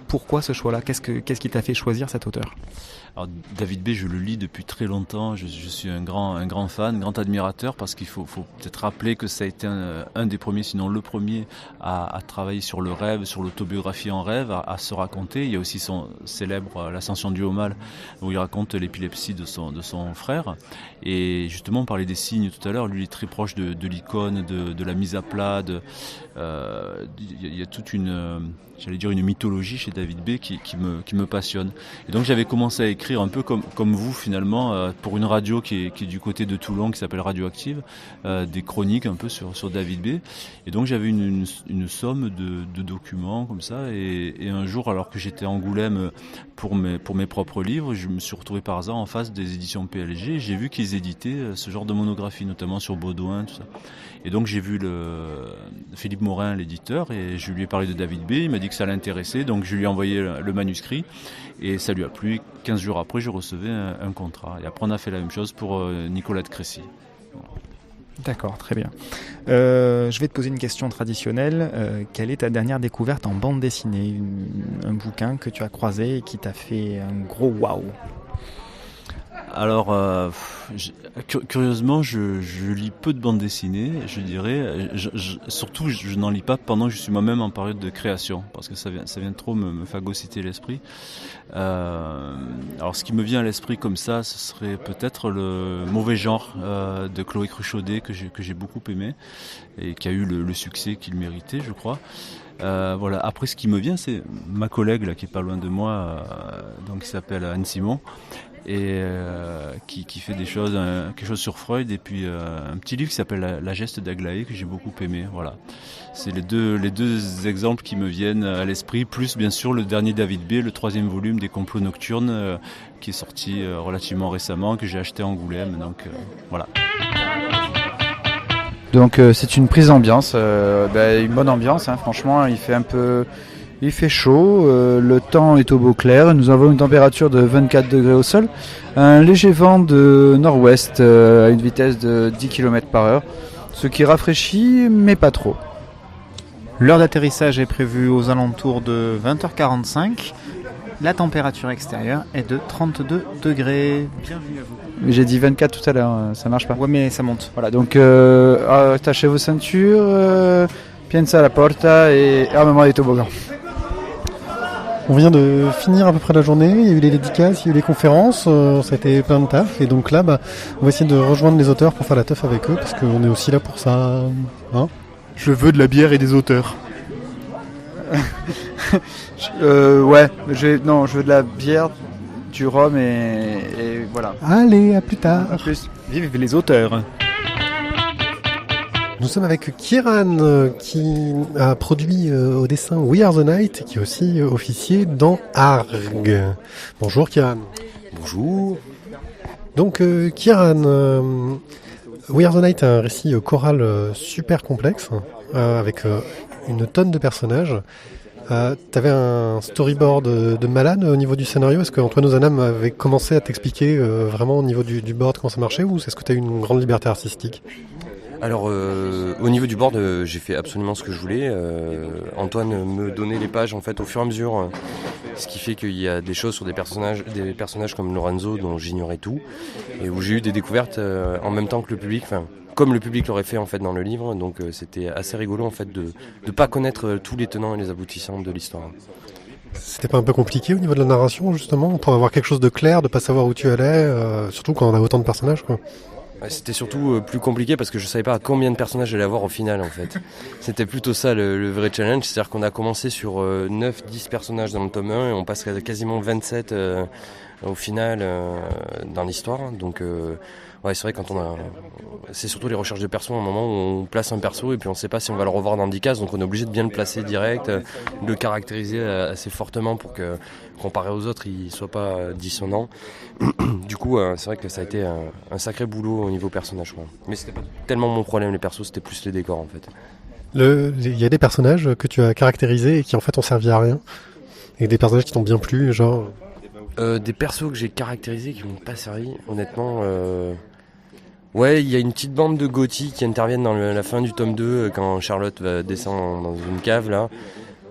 Pourquoi ce choix-là ? Qu'est-ce qui t'a fait choisir cet auteur ? Alors, David B, je le lis depuis très longtemps. Je suis un grand fan, grand admirateur, parce qu'il faut peut-être rappeler que ça a été un des premiers, sinon le premier, à travailler sur le rêve, sur l'autobiographie en rêve, à se raconter. Il y a aussi son célèbre L'Ascension du haut mal, où il raconte l'épilepsie de son frère. Et justement, on parlait des signes tout à l'heure. Lui, il est très proche de l'icône, de la mise à plat. Il y a toute une mythologie chez David B qui me passionne. Et donc j'avais commencé à écrire un peu comme vous, finalement, pour une radio qui est du côté de Toulon, qui s'appelle Radioactive, des chroniques un peu sur David B. Et donc j'avais une somme de documents comme ça, et un jour, alors que j'étais à Angoulême pour mes propres livres, je me suis retrouvé par hasard en face des éditions PLG. J'ai vu qu'ils éditaient ce genre de monographie, notamment sur Baudouin, tout ça. Et donc j'ai vu Philippe Morin, l'éditeur, et je lui ai parlé de David B. Il m'a dit que ça l'intéressait, donc je lui ai envoyé le manuscrit, et ça lui a plu. 15 jours après, je recevais un contrat. Et après, on a fait la même chose pour Nicolas de Crécy. D'accord, très bien. Je vais te poser une question traditionnelle. Quelle est ta dernière découverte en bande dessinée ? Un bouquin que tu as croisé et qui t'a fait un gros waouh ? Alors, curieusement, je lis peu de bandes dessinées, je dirais. Surtout, je n'en lis pas pendant que je suis moi-même en période de création, parce que ça vient trop me phagocyter l'esprit. Alors, ce qui me vient à l'esprit comme ça, ce serait peut-être le Mauvais genre de Chloé Cruchaudet, que j'ai beaucoup aimé, et qui a eu le succès qu'il méritait, je crois. Voilà. Après, ce qui me vient, c'est ma collègue là, qui est pas loin de moi, donc qui s'appelle Anne Simon, et qui fait des choses, quelque chose sur Freud, et puis un petit livre qui s'appelle La geste d'Aglaé que j'ai beaucoup aimé. Voilà, c'est les deux exemples qui me viennent à l'esprit, plus bien sûr le dernier David B, le 3e volume des Complots nocturnes, qui est sorti relativement récemment, que j'ai acheté à Angoulême. Donc voilà. Donc c'est une prise d'ambiance, une bonne ambiance, hein, franchement, il fait chaud, le temps est au beau clair, nous avons une température de 24 degrés au sol, un léger vent de nord-ouest à une vitesse de 10 km/h, ce qui rafraîchit mais pas trop. L'heure d'atterrissage est prévue aux alentours de 20h45. La température extérieure est de 32 degrés. Bienvenue à vous. J'ai dit 24 tout à l'heure, ça marche pas. Ouais, mais ça monte. Voilà, donc attachez vos ceintures, piensa à la porta et armement des toboggans. On vient de finir à peu près la journée, il y a eu les dédicaces, il y a eu les conférences, ça a été plein de taf, et donc là on va essayer de rejoindre les auteurs pour faire la teuf avec eux, parce qu'on est aussi là pour ça. Hein, je veux de la bière et des auteurs. Je veux de la bière, du rhum et voilà. Allez, à plus tard. À plus. Vive les auteurs. Nous sommes avec Kieran qui a produit au dessin We Are the Night, qui est aussi officier dans Arg. Bonjour Kieran. Bonjour. Donc Kieran, We Are the Night est un récit choral super complexe, avec une tonne de personnages. T'avais un storyboard de malade au niveau du scénario. Est-ce qu'Antoine Ozanam avait commencé à t'expliquer vraiment au niveau du board comment ça marchait, ou est-ce que tu as eu une grande liberté artistique ? Alors au niveau du board, j'ai fait absolument ce que je voulais. Antoine me donnait les pages en fait au fur et à mesure, ce qui fait qu'il y a des choses sur des personnages comme Lorenzo dont j'ignorais tout, et où j'ai eu des découvertes en même temps que le public, comme le public l'aurait fait en fait dans le livre. Donc c'était assez rigolo en fait de pas connaître tous les tenants et les aboutissants de l'histoire. C'était pas un peu compliqué au niveau de la narration justement, pour avoir quelque chose de clair, de pas savoir où tu allais, surtout quand on a autant de personnages quoi. C'était surtout plus compliqué parce que je savais pas combien de personnages j'allais avoir au final en fait. C'était plutôt ça le vrai challenge, c'est-à-dire qu'on a commencé sur 9-10 personnages dans le tome 1 et on passe à quasiment 27 au final dans l'histoire. Donc c'est vrai, c'est surtout les recherches de perso, à un moment où on place un perso et puis on sait pas si on va le revoir dans 10 cases, donc on est obligé de bien le placer direct, de le caractériser assez fortement pour que, comparé aux autres, il soit pas dissonant. Du coup, c'est vrai que ça a été un sacré boulot au niveau personnage, quoi. Mais c'était pas tellement mon problème, les persos, c'était plus les décors en fait. Il y a des personnages que tu as caractérisés et qui en fait ont servi à rien, et des personnages qui t'ont bien plu, genre... Des persos que j'ai caractérisés qui m'ont pas servi, honnêtement... Ouais, il y a une petite bande de gothiques qui interviennent dans la fin du tome 2 quand Charlotte descend dans une cave là,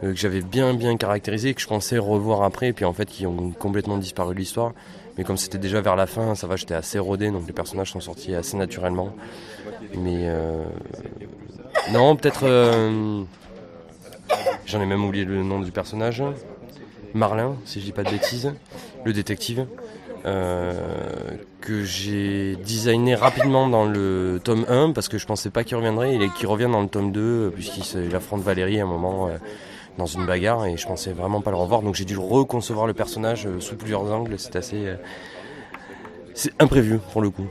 que j'avais bien caractérisé, que je pensais revoir après, et puis en fait qui ont complètement disparu de l'histoire. Mais comme c'était déjà vers la fin, ça va, j'étais assez rodé, donc les personnages sont sortis assez naturellement. Mais non, peut-être... J'en ai même oublié le nom du personnage. Marlin, si je dis pas de bêtises, le détective. Que j'ai designé rapidement dans le tome 1 parce que je pensais pas qu'il reviendrait, et qu'il revient dans le tome 2 puisqu'il affronte Valérie à un moment dans une bagarre, et je pensais vraiment pas le revoir, donc j'ai dû reconcevoir le personnage sous plusieurs angles. C'est assez c'est imprévu pour le coup.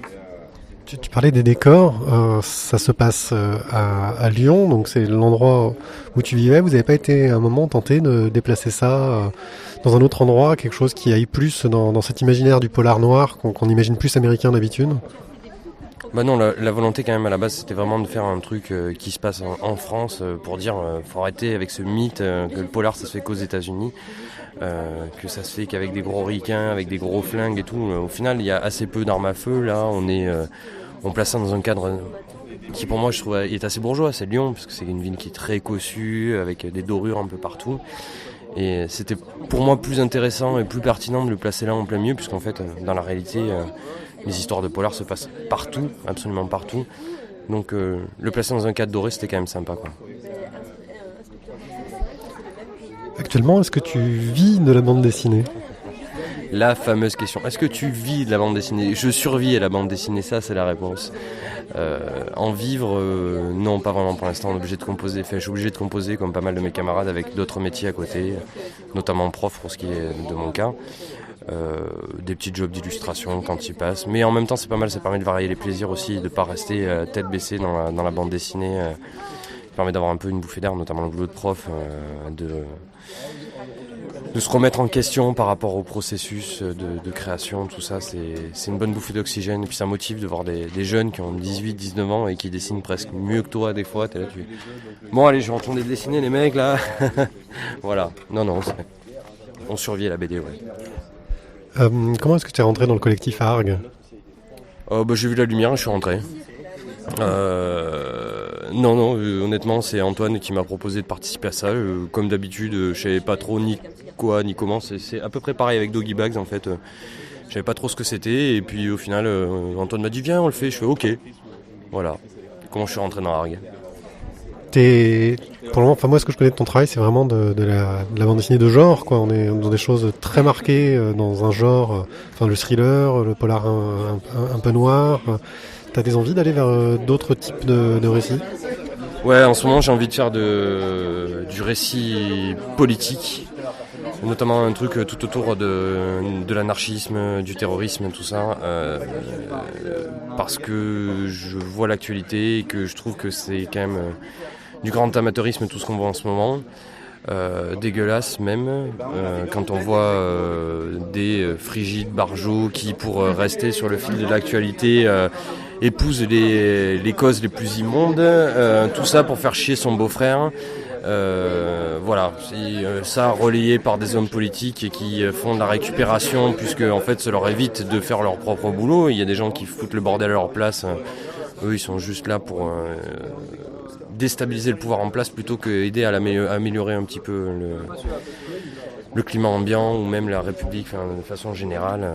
Tu parlais des décors, ça se passe à Lyon, donc c'est l'endroit où tu vivais. Vous n'avez pas été à un moment tenté de déplacer ça dans un autre endroit, quelque chose qui aille plus dans cet imaginaire du polar noir qu'on imagine plus américain d'habitude? Bah non, la volonté quand même à la base c'était vraiment de faire un truc qui se passe en France, pour dire faut arrêter avec ce mythe que le polar ça se fait qu'aux États-Unis, que ça se fait qu'avec des gros ricains, avec des gros flingues et tout. Au final il y a assez peu d'armes à feu. Là on place ça dans un cadre qui pour moi je trouve est assez bourgeois, c'est Lyon, parce que c'est une ville qui est très cossue avec des dorures un peu partout. Et c'était pour moi plus intéressant et plus pertinent de le placer là en plein milieu, puisqu'en fait dans la réalité les histoires de polar se passent partout, absolument partout. Donc le placer dans un cadre doré c'était quand même sympa, quoi. Actuellement, est-ce que tu vis de la bande dessinée ? La fameuse question, est-ce que tu vis de la bande dessinée ? Je survis à la bande dessinée, ça c'est la réponse. En vivre, non, pas vraiment pour l'instant. On est obligé de composer. Enfin, je suis obligé de composer comme pas mal de mes camarades avec d'autres métiers à côté, notamment prof pour ce qui est de mon cas. des petits jobs d'illustration quand ils passent. Mais en même temps, c'est pas mal, ça permet de varier les plaisirs aussi, de pas rester tête baissée dans la bande dessinée. Ça permet d'avoir un peu une bouffée d'air, notamment le boulot de prof, de se remettre en question par rapport au processus de création, tout ça, c'est une bonne bouffée d'oxygène. Et puis ça motive de voir des jeunes qui ont 18, 19 ans et qui dessinent presque mieux que toi des fois. T'es là, bon allez, je vais retourner dessiner les mecs là. Voilà, non, on survit à la BD, ouais. Comment est-ce que tu es rentré dans le collectif à Argues ? J'ai vu la lumière et je suis rentré. Non, honnêtement, c'est Antoine qui m'a proposé de participer à ça. Comme d'habitude, je savais pas trop ni quoi ni comment. C'est à peu près pareil avec Doggy Bags en fait. Je savais pas trop ce que c'était et puis au final, Antoine m'a dit viens, on le fait. Je fais ok. Voilà. Comment je suis rentré dans Argues. Pour le moment, moi, ce que je connais de ton travail, c'est vraiment de la bande dessinée de genre, quoi. On est dans des choses très marquées dans un genre, le thriller, le polar un peu noir. T'as des envies d'aller vers d'autres types de récits ? Ouais, en ce moment, j'ai envie de faire du récit politique, notamment un truc tout autour de l'anarchisme, du terrorisme, tout ça, parce que je vois l'actualité et que je trouve que c'est quand même du grand amateurisme tout ce qu'on voit en ce moment. Dégueulasse même, quand on voit des frigides barjots qui, pour rester sur le fil de l'actualité, épousent les causes les plus immondes, tout ça pour faire chier son beau-frère. Voilà, ça relayé par des hommes politiques qui font de la récupération, puisque en fait ça leur évite de faire leur propre boulot. Il y a des gens qui foutent le bordel à leur place, eux ils sont juste là pour déstabiliser le pouvoir en place plutôt qu'aider à améliorer un petit peu le climat ambiant ou même la République de façon générale.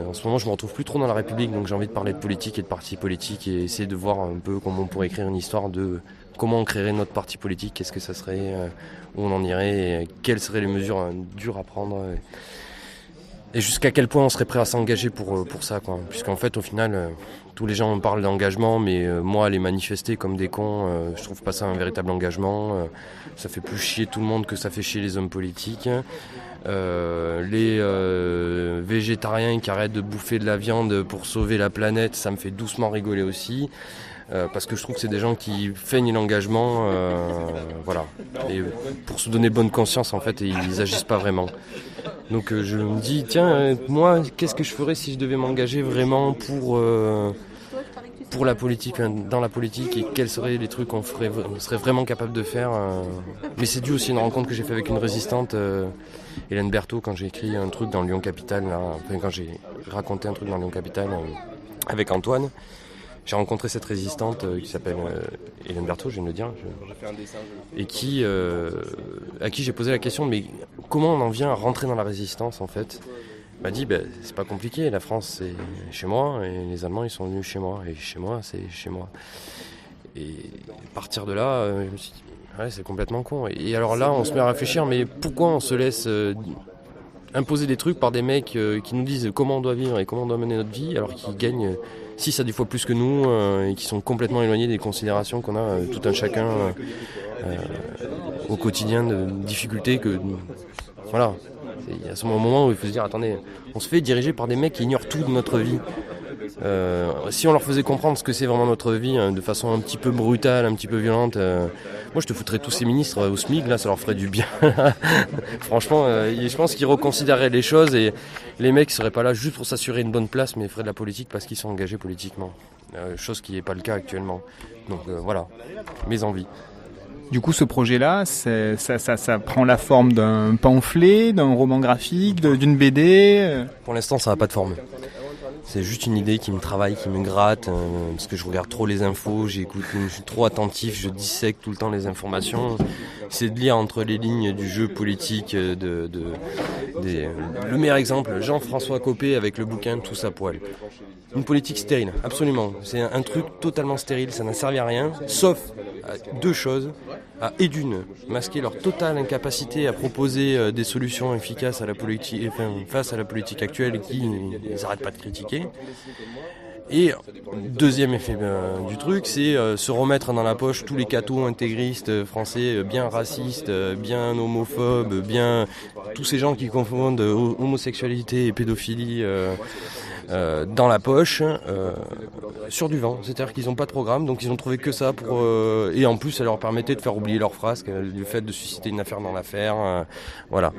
En ce moment je me retrouve plus trop dans la République, donc j'ai envie de parler de politique et de partis politiques et essayer de voir un peu comment on pourrait écrire une histoire de comment on créerait notre parti politique, qu'est-ce que ça serait, où on en irait, et quelles seraient les mesures dures à prendre et jusqu'à quel point on serait prêt à s'engager pour ça, quoi. Puisqu'en fait au final tous les gens parlent d'engagement, mais moi aller manifester comme des cons, je trouve pas ça un véritable engagement. Ça fait plus chier tout le monde que ça fait chier les hommes politiques. Les végétariens qui arrêtent de bouffer de la viande pour sauver la planète, ça me fait doucement rigoler aussi. Parce que je trouve que c'est des gens qui feignent l'engagement, voilà, et pour se donner bonne conscience en fait, et ils agissent pas vraiment. Donc je me dis tiens, moi qu'est-ce que je ferais si je devais m'engager vraiment pour la politique, dans la politique, et quels seraient les trucs qu'on serait vraiment capable de faire. Mais c'est dû aussi à une rencontre que j'ai fait avec une résistante, Hélène Berthaud, quand j'ai écrit un truc dans Lyon Capitale, quand j'ai raconté un truc dans Lyon Capitale avec Antoine. J'ai rencontré cette résistante qui s'appelle Hélène Berthaud, je viens de le dire, et à qui j'ai posé la question, mais comment on en vient à rentrer dans la résistance en fait ? Elle m'a dit, c'est pas compliqué, la France c'est chez moi, et les Allemands ils sont venus chez moi, et chez moi c'est chez moi. Et à partir de là, je me suis dit, ouais, c'est complètement con. Et alors là, on se met à réfléchir, mais pourquoi on se laisse imposer des trucs par des mecs qui nous disent comment on doit vivre et comment on doit mener notre vie, alors qu'ils gagnent 6 à 10 fois plus que nous et qui sont complètement éloignés des considérations qu'on a tout un chacun au quotidien de difficultés que voilà. Il y a ce moment où il faut se dire attendez, on se fait diriger par des mecs qui ignorent tout de notre vie. Si on leur faisait comprendre ce que c'est vraiment notre vie de façon un petit peu brutale, un petit peu violente, moi je te foutrais tous ces ministres au SMIC, là ça leur ferait du bien. Franchement, je pense qu'ils reconsidéreraient les choses et les mecs seraient pas là juste pour s'assurer une bonne place, mais feraient de la politique parce qu'ils sont engagés politiquement. Chose qui n'est pas le cas actuellement. Donc voilà, mes envies. Du coup, ce projet-là, ça prend la forme d'un pamphlet, d'un roman graphique, d'une BD. Pour l'instant, ça n'a pas de forme. C'est juste une idée qui me travaille, qui me gratte, parce que je regarde trop les infos, je suis trop attentif, je dissèque tout le temps les informations. C'est de lire entre les lignes du jeu politique. Le meilleur exemple, Jean-François Copé avec le bouquin Tous à poil. Une politique stérile, absolument. C'est un truc totalement stérile, ça n'a servi à rien, sauf à deux choses. Et d'une, masquer leur totale incapacité à proposer des solutions efficaces à la politique, face à la politique actuelle qui ils n'arrêtent pas de critiquer. Et deuxième effet du truc, c'est se remettre dans la poche tous les cathos intégristes français bien racistes, bien homophobes, bien tous ces gens qui confondent homosexualité et pédophilie dans la poche, sur du vent. C'est-à-dire qu'ils n'ont pas de programme, donc ils ont trouvé que ça pour et en plus ça leur permettait de faire oublier leur frasque, le fait de susciter une affaire dans l'affaire, voilà.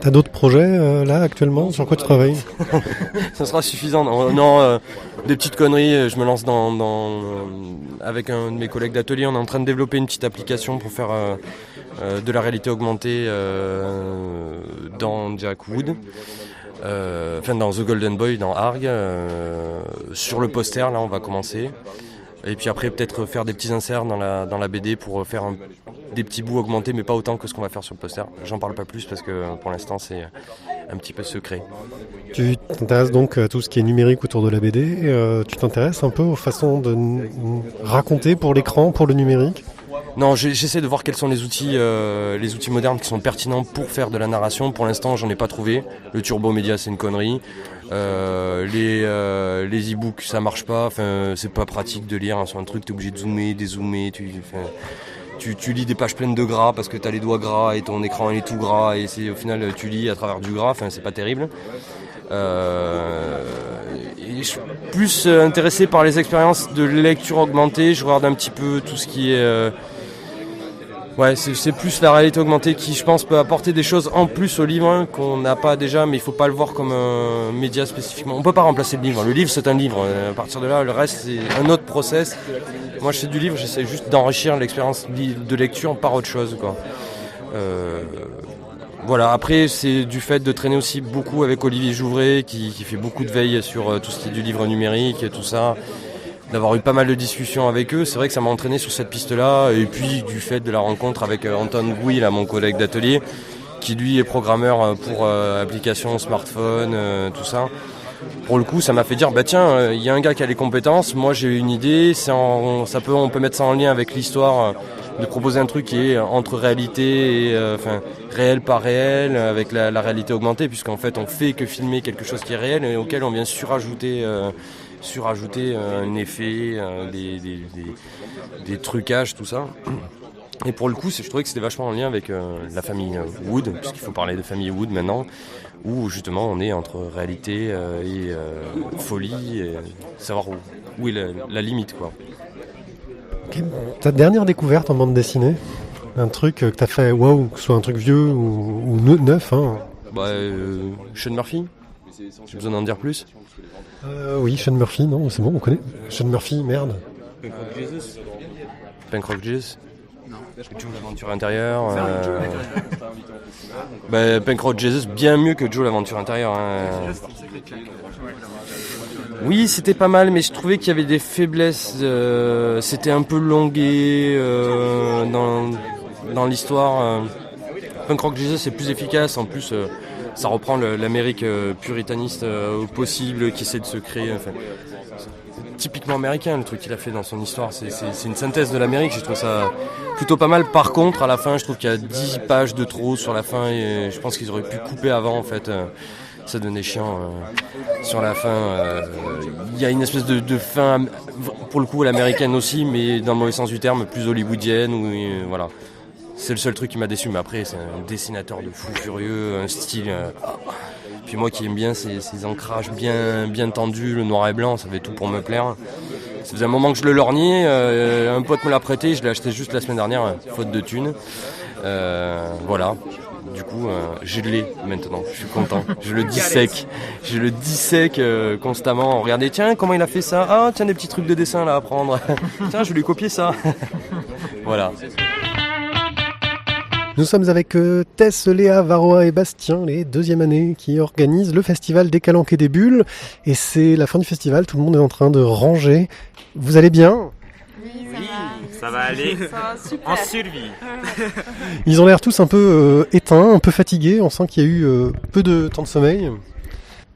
T'as d'autres projets là actuellement? Sur quoi tu travailles? Ça sera suffisant. Non, des petites conneries. Je me lance avec un de mes collègues d'atelier. On est en train de développer une petite application pour faire de la réalité augmentée dans Jack Wood. Dans The Golden Boy, dans Arg. Sur le poster, là, on va commencer. Et puis après, peut-être faire des petits inserts dans la BD pour faire des petits bouts augmentés, mais pas autant que ce qu'on va faire sur le poster. J'en parle pas plus parce que pour l'instant, c'est un petit peu secret. Tu t'intéresses donc à tout ce qui est numérique autour de la BD. Tu t'intéresses un peu aux façons de raconter pour l'écran, pour le numérique? Non, j'essaie de voir quels sont les outils modernes qui sont pertinents pour faire de la narration. Pour l'instant, j'en ai pas trouvé. Le turbo média, c'est une connerie. Les e-books, ça marche pas. Enfin, c'est pas pratique de lire sur un truc. T'es obligé de zoomer, dézoomer. Tu lis des pages pleines de gras parce que t'as les doigts gras et ton écran il est tout gras et au final tu lis à travers du gras. Enfin, c'est pas terrible. Et je suis plus intéressé par les expériences de lecture augmentée. Je regarde un petit peu tout ce qui est c'est plus la réalité augmentée qui, je pense, peut apporter des choses en plus au livre qu'on n'a pas déjà, mais il faut pas le voir comme un média spécifiquement. On peut pas remplacer le livre. Le livre, c'est un livre. À partir de là, le reste, c'est un autre process. Moi, je fais du livre, j'essaie juste d'enrichir l'expérience de lecture par autre chose, quoi. Voilà, après c'est du fait de traîner aussi beaucoup avec Olivier Jouvray qui fait beaucoup de veille sur tout ce qui est du livre numérique et tout ça, d'avoir eu pas mal de discussions avec eux, c'est vrai que ça m'a entraîné sur cette piste-là, et puis du fait de la rencontre avec Anton Gouy, là, mon collègue d'atelier, qui lui est programmeur pour applications, smartphone, tout ça. Pour le coup, ça m'a fait dire, tiens, il y a un gars qui a les compétences, moi j'ai une idée, on peut mettre ça en lien avec l'histoire, de proposer un truc qui est entre réalité et réel par réel, avec la réalité augmentée, puisqu'en fait on fait que filmer quelque chose qui est réel et auquel on vient surajouter un effet, des trucages, tout ça. Et pour le coup, je trouvais que c'était vachement en lien avec la famille Wood, puisqu'il faut parler de famille Wood maintenant, où justement on est entre réalité et folie, et savoir où est la limite, quoi. Okay. Ta dernière découverte en bande dessinée, un truc que t'as fait waouh, que ce soit un truc vieux ou neuf, hein. Sean Murphy. J'ai besoin d'en dire plus. Oui, Sean Murphy, non, c'est bon, on connaît. Sean Murphy, merde. Punk Rock Jesus. Non. Joe l'aventure intérieure. Punk Rock Jesus, bien mieux que Joe l'aventure intérieure. Oui, c'était pas mal, mais je trouvais qu'il y avait des faiblesses. C'était un peu longué dans l'histoire. Punk Rock Jesus est plus efficace, en plus ça reprend l'Amérique puritaniste au possible, qui essaie de se créer. Typiquement américain, le truc qu'il a fait dans son histoire, c'est une synthèse de l'Amérique. Je trouve ça plutôt pas mal. Par contre, à la fin, je trouve qu'il y a 10 pages de trop sur la fin, et je pense qu'ils auraient pu couper avant, en fait. Ça devenait chiant sur la fin. Il y a une espèce de fin, pour le coup, à l'américaine aussi, mais dans le mauvais sens du terme, plus hollywoodienne, voilà. C'est le seul truc qui m'a déçu, mais après c'est un dessinateur de fou furieux, un style. Puis moi qui aime bien ces ancrages bien tendus, le noir et blanc, ça fait tout pour me plaire. Ça faisait un moment que je le lorgnais, un pote me l'a prêté, je l'ai acheté juste la semaine dernière, faute de thunes. Voilà. Du coup, je l'ai maintenant, je suis content. Je le dissèque constamment. Regardez, tiens, comment il a fait ça? Ah, tiens, des petits trucs de dessin là à prendre. Tiens, je vais lui copier ça. Voilà. Nous sommes avec Tess, Léa, Varroa et Bastien, les deuxième années, qui organisent le festival des Calanques et des Bulles. Et c'est la fin du festival, tout le monde est en train de ranger. Vous allez bien? Oui, ça va aller. Ça va, super. En survie. Ils ont l'air tous un peu éteints, un peu fatigués. On sent qu'il y a eu peu de temps de sommeil.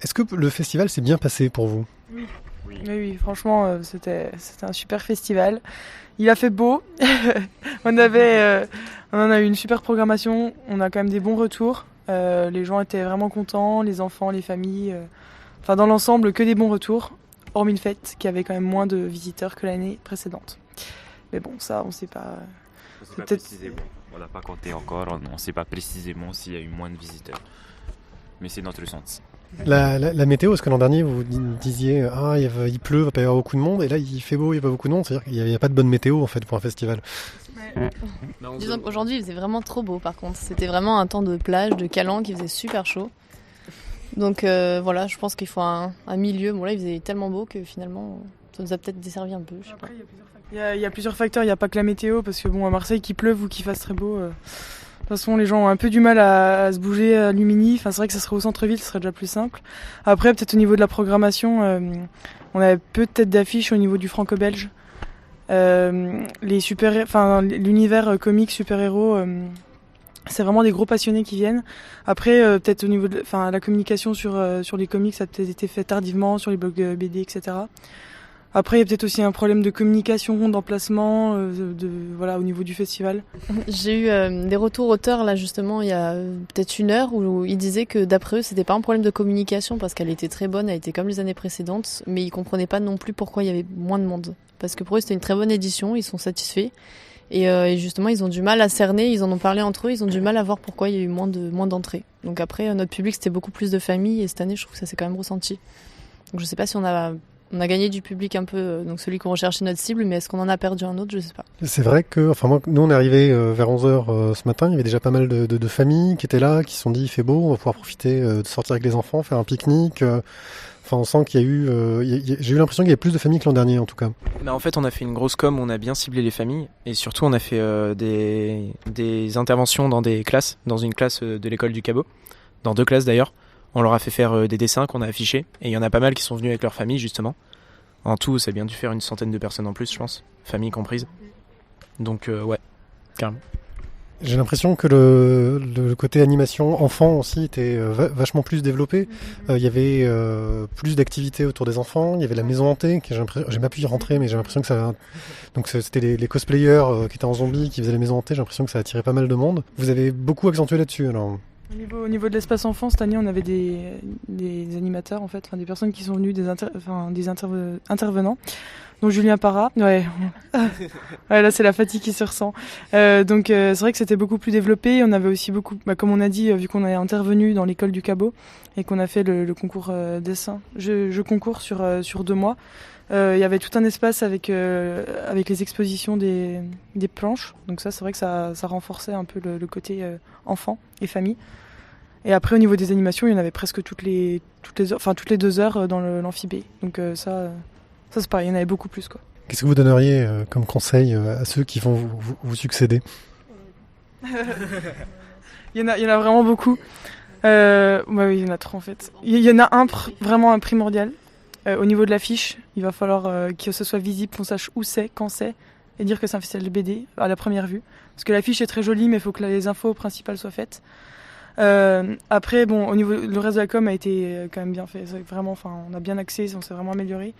Est-ce que le festival s'est bien passé pour vous? Oui, franchement, c'était un super festival. Il a fait beau. On en a eu une super programmation. On a quand même des bons retours. Les gens étaient vraiment contents, les enfants, les familles. enfin dans l'ensemble, que des bons retours, hormis le fait qu'il y avait quand même moins de visiteurs que l'année précédente. Mais bon, ça, on sait pas. Pas précisément. On n'a pas compté encore, on ne sait pas précisément s'il y a eu moins de visiteurs. Mais c'est notre ressenti. La météo, parce que l'an dernier, vous disiez il pleut, il va pas y avoir beaucoup de monde, et là il fait beau, il n'y a pas beaucoup de monde, c'est-à-dire qu'il n'y a pas de bonne météo en fait pour un festival. Disons qu'aujourd'hui il faisait vraiment trop beau par contre, c'était vraiment un temps de plage, de calanque, il faisait super chaud. Donc voilà, je pense qu'il faut un milieu. Bon là il faisait tellement beau que finalement ça nous a peut-être desservi un peu. Je sais pas. Il y a plusieurs facteurs, il n'y a pas que la météo, parce que bon à Marseille qu'il pleuve ou qu'il fasse très beau, de toute façon les gens ont un peu du mal à se bouger à Lumini, enfin c'est vrai que ça serait au centre-ville, ce serait déjà plus simple. Après peut-être au niveau de la programmation, on avait peu de têtes d'affiche au niveau du franco-belge. L'univers comique super-héros, c'est vraiment des gros passionnés qui viennent. Après, peut-être au niveau de la communication sur les comics, ça a peut-être été fait tardivement, sur les blogs BD, etc. Après, il y a peut-être aussi un problème de communication, d'emplacement, au niveau du festival. J'ai eu des retours auteurs, là, justement, il y a peut-être une heure, où ils disaient que d'après eux, c'était pas un problème de communication, parce qu'elle était très bonne, elle était comme les années précédentes, mais ils comprenaient pas non plus pourquoi il y avait moins de monde. Parce que pour eux, c'était une très bonne édition, ils sont satisfaits. Et justement, ils ont du mal à cerner, ils en ont parlé entre eux, ils ont du mal à voir pourquoi il y a eu moins d'entrées. Donc après, notre public, c'était beaucoup plus de familles, et cette année, je trouve que ça s'est quand même ressenti. Donc je sais pas si on a gagné du public un peu, donc celui qu'on recherchait notre cible, mais est-ce qu'on en a perdu un autre, je sais pas. C'est vrai que, nous on est arrivé vers 11h ce matin, il y avait déjà pas mal de familles qui étaient là, qui se sont dit il fait beau, on va pouvoir profiter de sortir avec les enfants, faire un pique-nique. On sent qu'il y a eu, j'ai eu l'impression qu'il y avait plus de familles que l'an dernier en tout cas. En fait, on a fait une grosse com, on a bien ciblé les familles et surtout on a fait des interventions dans des classes, dans une classe de l'école du Cabot, dans 2 classes d'ailleurs. On leur a fait faire des dessins qu'on a affichés et il y en a pas mal qui sont venus avec leur famille justement. En tout, ça a bien dû faire une centaine de personnes en plus, je pense, famille comprise. Donc ouais, carrément. J'ai l'impression que le côté animation enfant aussi était vachement plus développé. Il y avait plus d'activités autour des enfants. Il y avait la maison hantée, j'ai pas pu y rentrer, mais j'ai l'impression que ça. Donc c'était les cosplayers qui étaient en zombie, qui faisaient la maison hantée. J'ai l'impression que ça attirait pas mal de monde. Vous avez beaucoup accentué là-dessus, alors. Au niveau de l'espace enfant, cette année, on avait des animateurs, en fait, des personnes qui sont venues, des intervenants. Donc Julien Parra, ouais, là c'est la fatigue qui se ressent. Donc c'est vrai que c'était beaucoup plus développé. On avait aussi beaucoup, comme on a dit, vu qu'on est intervenu dans l'école du Cabot et qu'on a fait le concours dessin, je concours sur 2 mois. Il y avait tout un espace avec les expositions des planches. Donc ça c'est vrai que ça renforçait un peu le côté enfant et famille. Et après au niveau des animations, il y en avait presque toutes les 2 heures dans l'amphibé. Donc ça c'est pareil, il y en avait beaucoup plus, quoi. Qu'est-ce que vous donneriez comme conseil à ceux qui vont vous succéder? Il y en a vraiment beaucoup. Oui, il y en a 3 en fait. Il y en a vraiment un primordial. Au niveau de l'affiche, il va falloir que ce soit visible, qu'on sache où c'est, quand c'est, et dire que c'est un festival de BD à la première vue. Parce que l'affiche est très jolie, mais il faut que les infos principales soient faites. Après, au niveau le reste de la com a été quand même bien fait. C'est vraiment, on a bien axé, on s'est vraiment amélioré.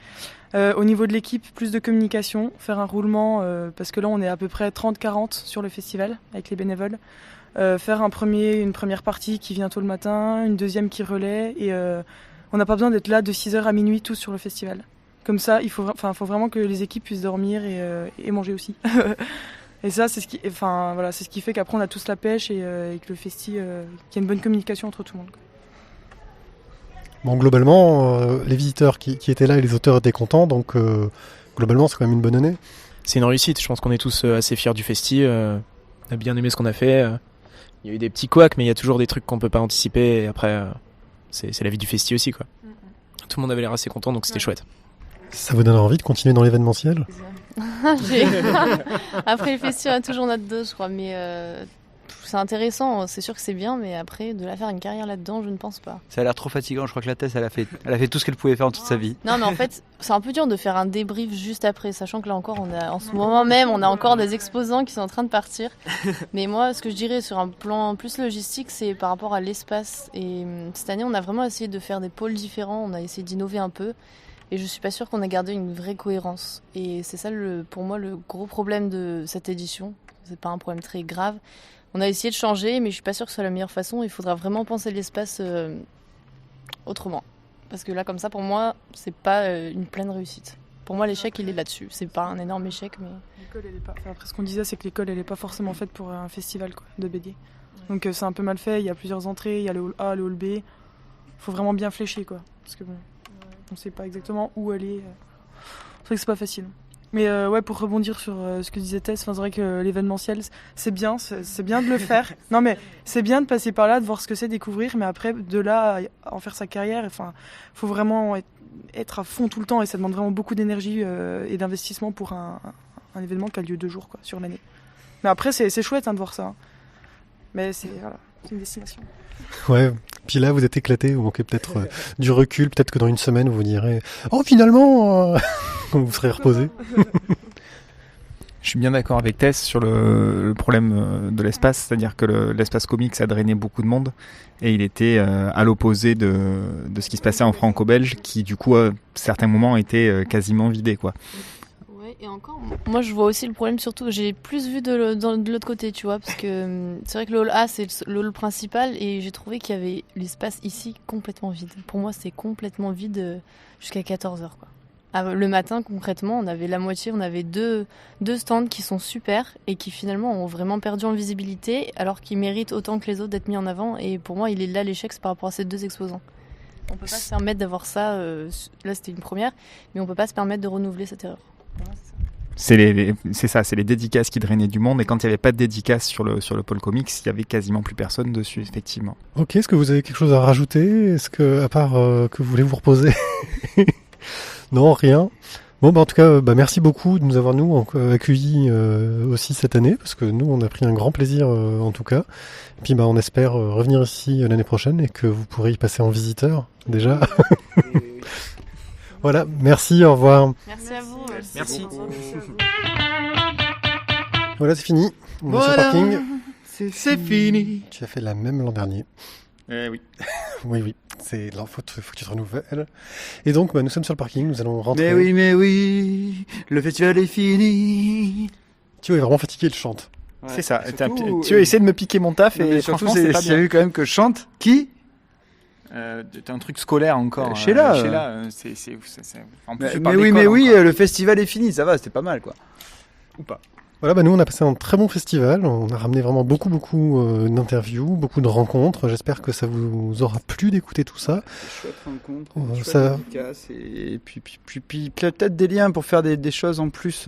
Au niveau de l'équipe, plus de communication, faire un roulement, parce que là on est à peu près 30-40 sur le festival avec les bénévoles. Faire une première partie qui vient tôt le matin, une deuxième qui relaie, et on n'a pas besoin d'être là de 6h à minuit tous sur le festival. Comme ça, il faut vraiment que les équipes puissent dormir et manger aussi. Et ça, c'est ce qui fait qu'après on a tous la pêche et que le festi, qu'il y a une bonne communication entre tout le monde. Bon, globalement, les visiteurs qui étaient là et les auteurs étaient contents, donc globalement c'est quand même une bonne année. C'est une réussite, je pense qu'on est tous assez fiers du festi, on a bien aimé ce qu'on a fait. Il y a eu des petits couacs, mais il y a toujours des trucs qu'on peut pas anticiper, et après c'est la vie du festi aussi, quoi. Tout le monde avait l'air assez content, donc c'était chouette. Ça vous donne envie de continuer dans l'événementiel? Après le festival, on a toujours notre dose, je crois, mais c'est intéressant, c'est sûr que c'est bien, mais après, de la faire une carrière là-dedans, je ne pense pas. Ça a l'air trop fatigant, je crois que la Tess, elle a fait tout ce qu'elle pouvait faire en toute sa vie. Non, mais en fait, c'est un peu dur de faire un débrief juste après, sachant que là encore, en ce moment même, on a encore des exposants qui sont en train de partir. Mais moi, ce que je dirais sur un plan plus logistique, c'est par rapport à l'espace. Et cette année, on a vraiment essayé de faire des pôles différents, on a essayé d'innover un peu. Et je suis pas sûre qu'on ait gardé une vraie cohérence. Et c'est ça, pour moi, le gros problème de cette édition. C'est pas un problème très grave. On a essayé de changer, mais je suis pas sûre que ce soit la meilleure façon. Il faudra vraiment penser l'espace autrement. Parce que là, comme ça, pour moi, c'est pas une pleine réussite. Pour moi, l'échec, il est là-dessus. C'est pas un énorme échec, mais... L'école, elle est pas... après, ce qu'on disait, c'est que l'école, elle est pas forcément faite pour un festival de BD. Donc c'est un peu mal fait, il y a plusieurs entrées, il y a le hall A, le hall B. Faut vraiment bien flécher, quoi. Parce que bon, on sait pas exactement où aller. C'est vrai que c'est pas facile. Mais pour rebondir sur ce que disait Tess, c'est vrai que l'événementiel, c'est bien de le faire. Non mais c'est bien de passer par là, de voir ce que c'est, découvrir, mais après de là à en faire sa carrière, enfin, faut vraiment être à fond tout le temps et ça demande vraiment beaucoup d'énergie et d'investissement pour un événement qui a lieu 2 jours quoi, sur l'année. Mais après c'est chouette de voir ça. Hein. Mais c'est une destination. Ouais, puis là vous êtes éclaté, vous manquez peut-être du recul, peut-être que dans une semaine vous direz « Oh finalement vous serez reposé ». Je suis bien d'accord avec Tess sur le problème de l'espace, c'est-à-dire que l'espace comics a drainé beaucoup de monde et il était à l'opposé de ce qui se passait en franco-belge qui du coup à certains moments était quasiment vidé quoi. Et encore, moi je vois aussi le problème, surtout j'ai plus vu de l'autre côté, tu vois, parce que c'est vrai que le hall A c'est le hall principal et j'ai trouvé qu'il y avait l'espace ici complètement vide. Pour moi c'est complètement vide jusqu'à 14h quoi. Le matin concrètement on avait la moitié, on avait deux stands qui sont super et qui finalement ont vraiment perdu en visibilité alors qu'ils méritent autant que les autres d'être mis en avant et pour moi il est là l'échec, c'est par rapport à ces 2 exposants. On peut pas se permettre d'avoir ça, là c'était une première, mais on peut pas se permettre de renouveler cette erreur. C'est les dédicaces qui drainaient du monde et quand il n'y avait pas de dédicaces sur le pôle comics, il y avait quasiment plus personne dessus effectivement. Ok, est-ce que vous avez quelque chose à rajouter ? Est-ce que, à part que vous voulez vous reposer ? Non, rien. Bon, en tout cas, merci beaucoup de nous avoir accueillis aussi cette année, parce que nous, on a pris un grand plaisir en tout cas. Et puis, on espère revenir ici l'année prochaine et que vous pourrez y passer en visiteur déjà. Voilà, merci, au revoir. Merci à vous. Merci. Voilà, c'est fini. On est sur le parking. C'est fini. Tu as fait la même l'an dernier. Oui. Oui, c'est faut que tu te renouvelles. Et donc, nous sommes sur le parking, nous allons rentrer. Mais oui, le festival est fini. Thio est vraiment fatigué, il chante. Ouais, c'est ça. Tu as essayé de me piquer mon taf et franchement, c'est pas bien. J'ai vu quand même que je chante. Qui t'as un truc scolaire encore. Sheila. Mais oui, le festival est fini, ça va, c'était pas mal quoi. Ou pas. Voilà, nous on a passé un très bon festival, on a ramené vraiment beaucoup d'interviews, beaucoup de rencontres, j'espère que ça vous aura plu d'écouter tout ça. Chouette rencontre, chouette dédicace, et puis peut-être des liens pour faire des choses en plus,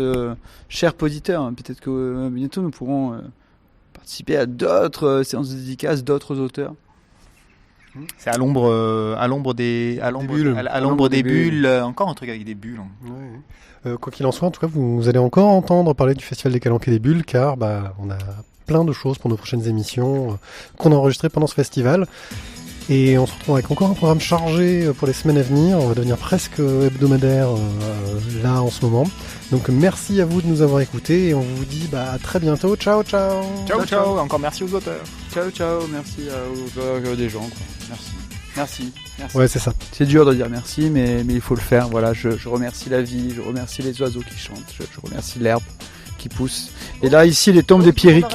chers auditeurs, peut-être que bientôt nous pourrons participer à d'autres séances de dédicaces, d'autres auteurs. C'est à l'ombre des bulles, encore un truc avec des bulles. Ouais. Quoi qu'il en soit, en tout cas, vous allez encore entendre parler du Festival des Calanques et des Bulles, car on a plein de choses pour nos prochaines émissions qu'on a enregistrées pendant ce festival. Et on se retrouve avec encore un programme chargé pour les semaines à venir. On va devenir presque hebdomadaire là en ce moment. Donc merci à vous de nous avoir écoutés et on vous dit à très bientôt. Ciao. Ciao. Encore merci aux auteurs. Ciao. Merci aux auteurs des gens. Quoi. Merci. Ouais, c'est ça. C'est dur de dire merci, mais il faut le faire. Voilà, je remercie la vie, je remercie les oiseaux qui chantent, je remercie l'herbe qui pousse. Et là, ici, les tombes des Pierrick.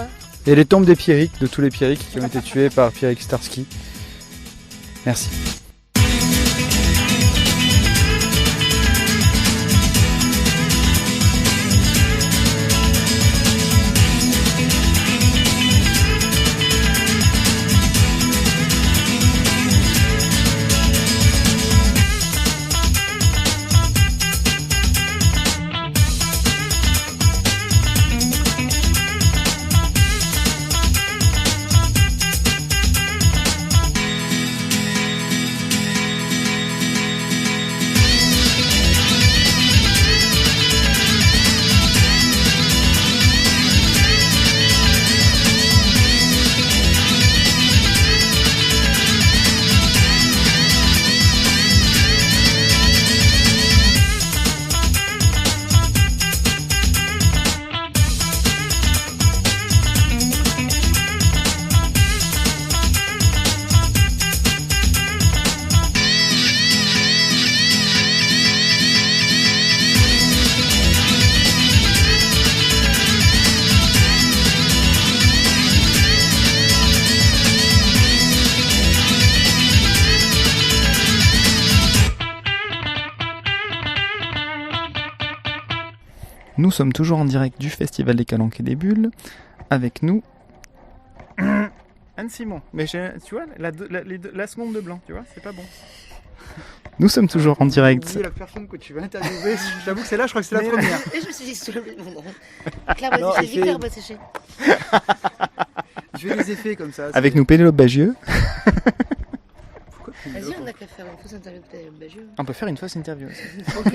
Et les tombes des Pierrick, de tous les Pierrick qui ont été tués par Pierrick Starsky. Merci. Nous sommes toujours en direct du Festival des Calanques et des Bulles. Avec nous, Anne-Simon. Mais tu vois, la seconde de blanc, tu vois, c'est pas bon. Nous sommes toujours en direct. La personne que tu vas interviewer, j'avoue que c'est là, je crois que c'est la première. Et je me suis dit, Claire va sécher, Claire va sécher. Je fais des effets comme ça. Avec nous, Pénélope Bagieux. Vas-y, on a qu'à faire une fausse interview de Pénélope Bagieux. On peut faire une fausse interview aussi. Ok.